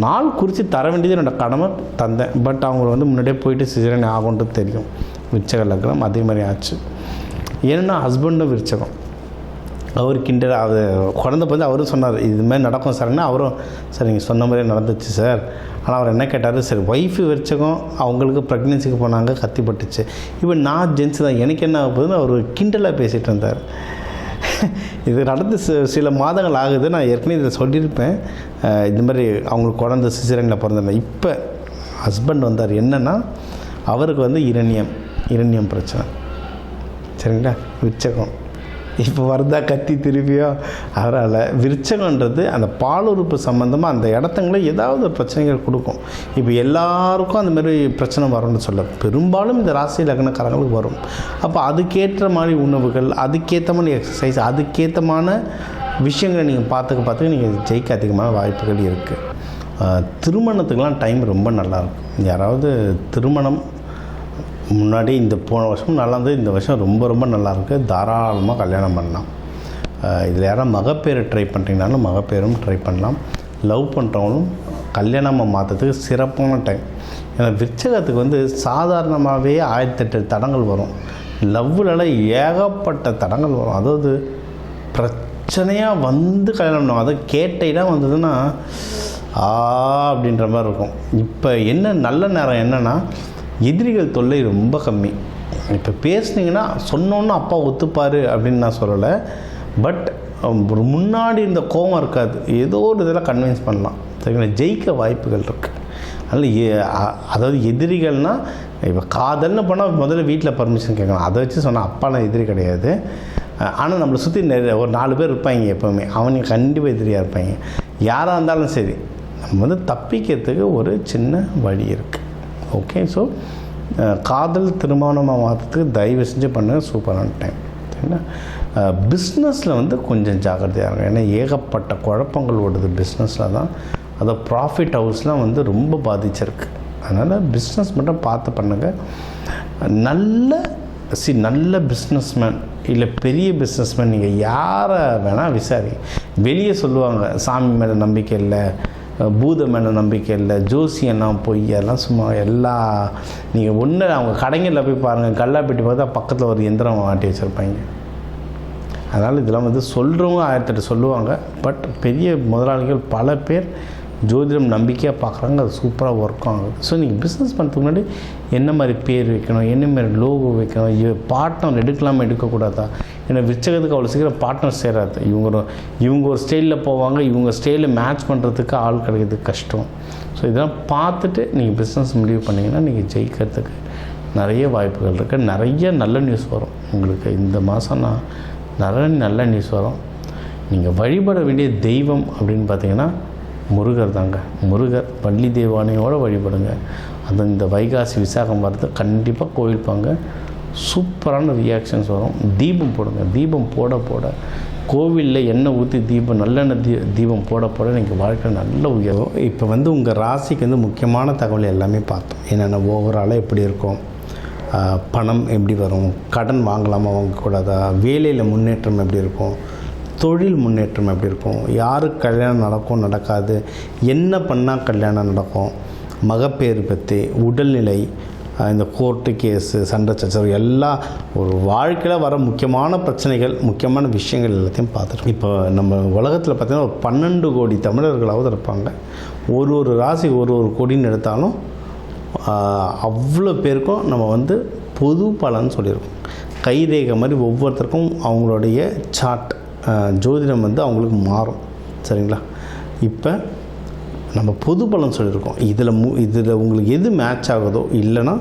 நாள் குறித்து தர வேண்டியது என்னோடய கடமை, தந்தேன். பட் அவங்க வந்து முன்னாடியே போயிட்டு சிசேரியன் ஆகுன்றது தெரியும். விருச்சக லக்னம் அதே மாதிரி ஆச்சு. ஏன்னா ஹஸ்பண்டும் விருச்சகம். அவர் கிண்டல், அது குழந்தை வந்து அவரும் சொன்னார் இதுமாதிரி நடக்கும் சார்னா. அவரும் சார் நீங்கள் சொன்ன மாதிரியே நடந்துச்சு சார். ஆனால் அவர் என்ன கேட்டார், சரி ஒய்ஃபு விருச்சகம், அவங்களுக்கு ப்ரெக்னென்சிக்கு போனாங்க, கத்தி பட்டுச்சு. இப்போ நான் ஜென்ஸு தான், எனக்கு என்ன ஆகுதுன்னு அவர் கிண்டலாக பேசிகிட்டு இருந்தார். இது நடந்து சில மாதங்கள் ஆகுது. நான் ஏற்கனவே இதில் சொல்லியிருப்பேன், இந்த மாதிரி அவங்களுக்கு குழந்தை சிசேரியனில் பிறந்திருந்தேன். இப்போ ஹஸ்பண்ட் வந்தார். என்னென்னா அவருக்கு வந்து இரண்யம் பிரச்சனை. சரிங்களா. விருச்சகம் இப்போ வருதா கத்தி திருப்பியோ. அதனால் விருச்சகன்றது அந்த பாலுறுப்பு சம்மந்தமாக அந்த இடத்துங்கள ஏதாவது ஒரு பிரச்சனைகள் கொடுக்கும். இப்போ எல்லாருக்கும் அந்த மாதிரி பிரச்சனை வரும்னு சொல்ல, பெரும்பாலும் இந்த ராசி லக்னக்காரங்களுக்கு வரும். அப்போ அதுக்கேற்ற மாதிரி உணவுகள், அதுக்கேற்ற மாதிரி எக்ஸசைஸ், அதுக்கேற்றமான விஷயங்களை நீங்கள் பார்த்துக்க நீங்கள் ஜெயிக்க அதிகமான வாய்ப்புகள் இருக்குது. திருமணத்துக்கெலாம் டைம் ரொம்ப நல்லாயிருக்கும். யாராவது திருமணம் முன்னாடி இந்த போன வருஷம் நல்லா இருந்தது, இந்த வருஷம் ரொம்ப ரொம்ப நல்லாயிருக்கு, தாராளமாக கல்யாணம் பண்ணலாம். இதில் யாராவது மகப்பேறு ட்ரை பண்ணுறீங்கனாலும் மகப்பேரும் ட்ரை பண்ணலாம். லவ் பண்ணுறவங்களும் கல்யாணமாக மாற்றத்துக்கு சிறப்பான டைம். ஏன்னா விருச்சகத்துக்கு வந்து சாதாரணமாகவே 1008 தடங்கள் வரும். லவ்லலாம் ஏகப்பட்ட தடங்கள் வரும். அதாவது பிரச்சனையாக வந்து கல்யாணம் பண்ணுவோம். அதை கேட்டைலாம் வந்ததுன்னா அப்படின்ற மாதிரி இருக்கும். இப்போ என்ன நல்ல நேரம் என்னென்னா, எதிரிகள் தொல்லை ரொம்ப கம்மி. இப்போ பேசுனீங்கன்னா சொன்னோன்னு அப்பா ஒத்துப்பார் அப்படின்னு நான் சொல்லலை. பட் ஒரு முன்னாடி இந்த கோபம் இருக்காது, ஏதோ ஒரு இதெல்லாம் கன்வின்ஸ் பண்ணலாம். சரிங்களா? ஜெயிக்க வாய்ப்புகள் இருக்குது. அதனால் அதாவது எதிரிகள்னால் இப்போ காதல்னு போனால் முதல்ல வீட்டில் பர்மிஷன் கேட்கலாம். அதை வச்சு சொன்னால் அப்பாலாம் எதிரி கிடையாது. ஆனால் நம்மளை சுற்றி நிறைய ஒரு 4 பேர் இருப்பாங்க எப்போவுமே. அவனுக்கு கண்டிப்பாக எதிரியாக இருப்பாங்க. யாராக இருந்தாலும் சரி, நம்ம வந்து தப்பிக்கிறதுக்கு ஒரு சின்ன வழி இருக்குது. ஓகே, ஸோ காதல் திருமணமாக மாற்றத்துக்கு தயவு செஞ்சு பண்ணுங்க, சூப்பரான டைம். சரிங்களா? பிஸ்னஸில் வந்து கொஞ்சம் ஜாக்கிரதையாக இருக்கும். ஏன்னா ஏகப்பட்ட குழப்பங்கள் ஓடுது பிஸ்னஸில் தான். அதை ப்ராஃபிட் ஹவுஸ்லாம் வந்து ரொம்ப பாதிச்சிருக்கு. அதனால் பிஸ்னஸ் மட்டும் பார்த்து பண்ணுங்கள். நல்ல பிஸ்னஸ்மேன் இல்லை பெரிய பிஸ்னஸ்மேன் நீங்கள் யாரை வேணால் விசாரிங்க. வெளியே சொல்லுவாங்க சாமி மேலே நம்பிக்கை இல்லை, பூத மேலே நம்பிக்கை இல்லை, ஜோசியெல்லாம் போய் அதெல்லாம் சும்மா நீங்கள் ஒன்று அவங்க கடைங்களில் போய் பாருங்கள், கல்லாப்பெட்டி பார்த்தா பக்கத்தில் ஒரு எந்திரம் மாட்டி வச்சுருப்பாங்க. அதனால் இதெல்லாம் வந்து சொல்கிறவங்க 1008 சொல்லுவாங்க. பட் பெரிய முதலாளிகள் பல பேர் ஜோதிடம் நம்பிக்கையாக பார்க்குறாங்க, அது சூப்பராக ஒர்க் ஆகுது. ஸோ நீங்கள் பிஸ்னஸ் பண்ணுறதுக்கு முன்னாடி என்ன மாதிரி பேர் வைக்கணும், என்ன மாதிரி லோகோ வைக்கணும், பார்ட்னர் எடுக்கலாமல் எடுக்கக்கூடாதா? ஏன்னா விருச்சகத்துக்கு அவ்வளோ சீக்கிரம் பார்ட்னர் சேராது. இவங்க ஒரு ஸ்டைலில் போவாங்க, இவங்க ஸ்டைலில் மேட்ச் பண்ணுறதுக்கு ஆள் கிடைக்கிறது கஷ்டம். ஸோ இதெல்லாம் பார்த்துட்டு நீங்கள் பிஸ்னஸ் முடிவு பண்ணிங்கன்னா நீங்கள் ஜெயிக்கிறதுக்கு நிறைய வாய்ப்புகள் இருக்குது. நிறைய நல்ல நியூஸ் வரும் உங்களுக்கு இந்த மாதம்னா. நிறைய நல்ல நியூஸ் வரும். நீங்கள் வழிபட வேண்டிய தெய்வம் அப்படின்னு பார்த்தீங்கன்னா முருகர் தாங்க. முருகர் வள்ளி தெய்வானையோடு வழிபடுங்க. அது இந்த வைகாசி விசாகம் வரது கண்டிப்பாக கோயில் பாங்க, சூப்பரான ரியாக்ஷன்ஸ் வரும். தீபம் போடுங்க. தீபம் போட போட கோவிலில் எண்ணெய் ஊற்றி தீபம் நல்லெண்ணெய் தீபம் போட போட நீங்கள் வாழ்க்கை நல்ல உயரும். இப்போ வந்து உங்கள் ராசிக்கு வந்து முக்கியமான தகவல் எல்லாமே பார்த்தோம். என்னென்ன ஓவராலாக எப்படி இருக்கும், பணம் எப்படி வரும், கடன் வாங்கலாமா வாங்கக்கூடாதா, வேலையில் முன்னேற்றம் எப்படி இருக்கும், தொழில் முன்னேற்றம் எப்படி இருக்கும், யாருக்கு கல்யாணம் நடக்கும் நடக்காது, என்ன பண்ணால் கல்யாணம் நடக்கும், மகப்பேறு பற்றி, உடல்நிலை, இந்த கோர்ட்டு கேஸு, சண்டை சச்சரவு எல்லாம் ஒரு வாழ்க்கையில் வர முக்கியமான பிரச்சனைகள், முக்கியமான விஷயங்கள் எல்லாத்தையும் பார்த்துட்டோம். இப்போ நம்ம உலகத்தில் பார்த்திங்கன்னா ஒரு 12 கோடி தமிழர்களாவது இருப்பாங்க. ஒரு ராசி ஒரு கோடின்னு எடுத்தாலும் அவ்வளோ பேருக்கும் நம்ம வந்து பொது பலன் சொல்லியிருக்கோம். கைரேகை மாதிரி ஒவ்வொருத்தருக்கும் அவங்களுடைய சார்ட் ஜோதிடம் வந்து அவங்களுக்கு மாறும். சரிங்களா? இப்போ நம்ம பொது பலன் சொல்லியிருக்கோம். இதில் உங்களுக்கு எது மேட்ச் ஆகுதோ, இல்லைனா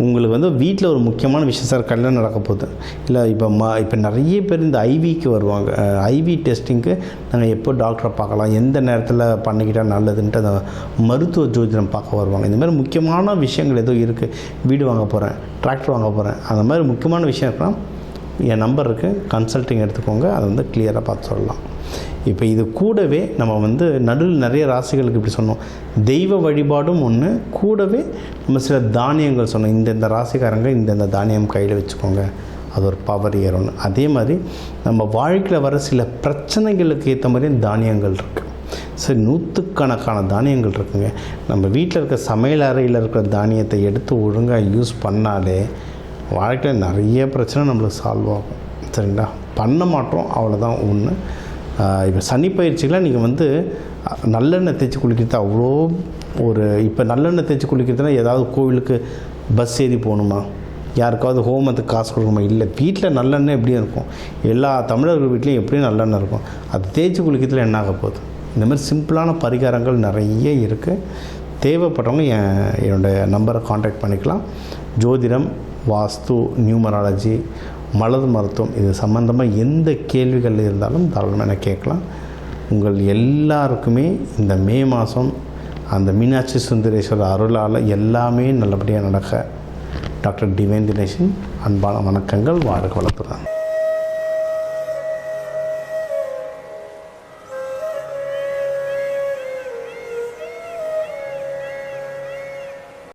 உங்களுக்கு வந்து வீட்டில் ஒரு முக்கியமான விஷயம், சார் கல்யாணம் நடக்க போகுது, இல்லை இப்போ நிறைய பேர் இந்த ஐவிக்கு வருவாங்க. ஐவி டெஸ்டிங்க்கு நாங்கள் எப்போ டாக்டரை பார்க்கலாம், எந்த நேரத்தில் பண்ணிக்கிட்டால் நல்லதுன்ட்டு அந்த மருத்துவ ஜோதிடம் பார்க்க வருவாங்க. இந்த மாதிரி முக்கியமான விஷயங்கள் ஏதோ இருக்குது, வீடு வாங்க போகிறேன், டிராக்டர் வாங்க போகிறேன், அந்த மாதிரி முக்கியமான விஷயம் இருக்குன்னா என் நம்பர் இருக்குது, கன்சல்ட்டிங் எடுத்துக்கோங்க. அதை வந்து கிளியராக பார்த்து சொல்லலாம். இப்போ இது கூடவே நம்ம வந்து நடுவில் நிறைய ராசிகளுக்கு இப்படி சொன்னோம், தெய்வ வழிபாடும் ஒன்று, கூடவே நம்ம சில தானியங்கள் சொன்னோம். இந்த ராசிக்காரங்க இந்த தானியம் கையில் வச்சுக்கோங்க, அது ஒரு பவர் ஏறும்னு. அதே மாதிரி நம்ம வாழ்க்கையில் வர சில பிரச்சனைகளுக்கு ஏற்ற மாதிரி தானியங்கள் இருக்குது. சரி, 100கணக்கான தானியங்கள் இருக்குங்க. நம்ம வீட்டில் இருக்க சமையல் அறையில் இருக்கிற தானியத்தை எடுத்து ஒழுங்காக யூஸ் பண்ணாலே வாழ்க்கையில் நிறைய பிரச்சனை நம்மளுக்கு சால்வ் ஆகும். சரிங்களா? பண்ண மாட்டோம், அவ்வளோதான் ஒன்று. இப்போ சனி பயிற்சிகளாக நீங்கள் வந்து நல்லெண்ணெய் தேய்ச்சி குளிக்கிறது அவ்வளோ இப்போ நல்லெண்ணெய் தேய்ச்சி குளிக்கிறதுனா ஏதாவது கோவிலுக்கு பஸ் ஏறி போகணுமா, யாருக்காவது ஹோமத்துக்கு காசு கொடுக்கணுமா? இல்லை, வீட்டில் நல்லெண்ணெய் எப்படியும் இருக்கும். எல்லா தமிழர்கள் வீட்லேயும் எப்படியும் நல்லெண்ணெய் இருக்கும். அது தேய்ச்சி குளிக்கிறதுல என்ன ஆக போகுது? இந்த மாதிரி சிம்பிளான பரிகாரங்கள் நிறைய இருக்குது. தேவைப்படுறவங்க என்னோடய நம்பரை காண்டாக்ட் பண்ணிக்கலாம். ஜோதிடம், வாஸ்து, நியூமராலஜி, மலர் மருத்துவம், இது சம்பந்தமாக எந்த கேள்விகள் இருந்தாலும் தாராளமாக எனக்கு கேட்கலாம். உங்கள் எல்லாருக்குமே இந்த மே மாதம் அந்த மீனாட்சி சுந்தரேஸ்வரர் அருளால் எல்லாமே நல்லபடியாக நடக்க டாக்டர் டிவைன் தினேஷன் அன்பான வணக்கங்கள். வாழ்க வளத்துடன்.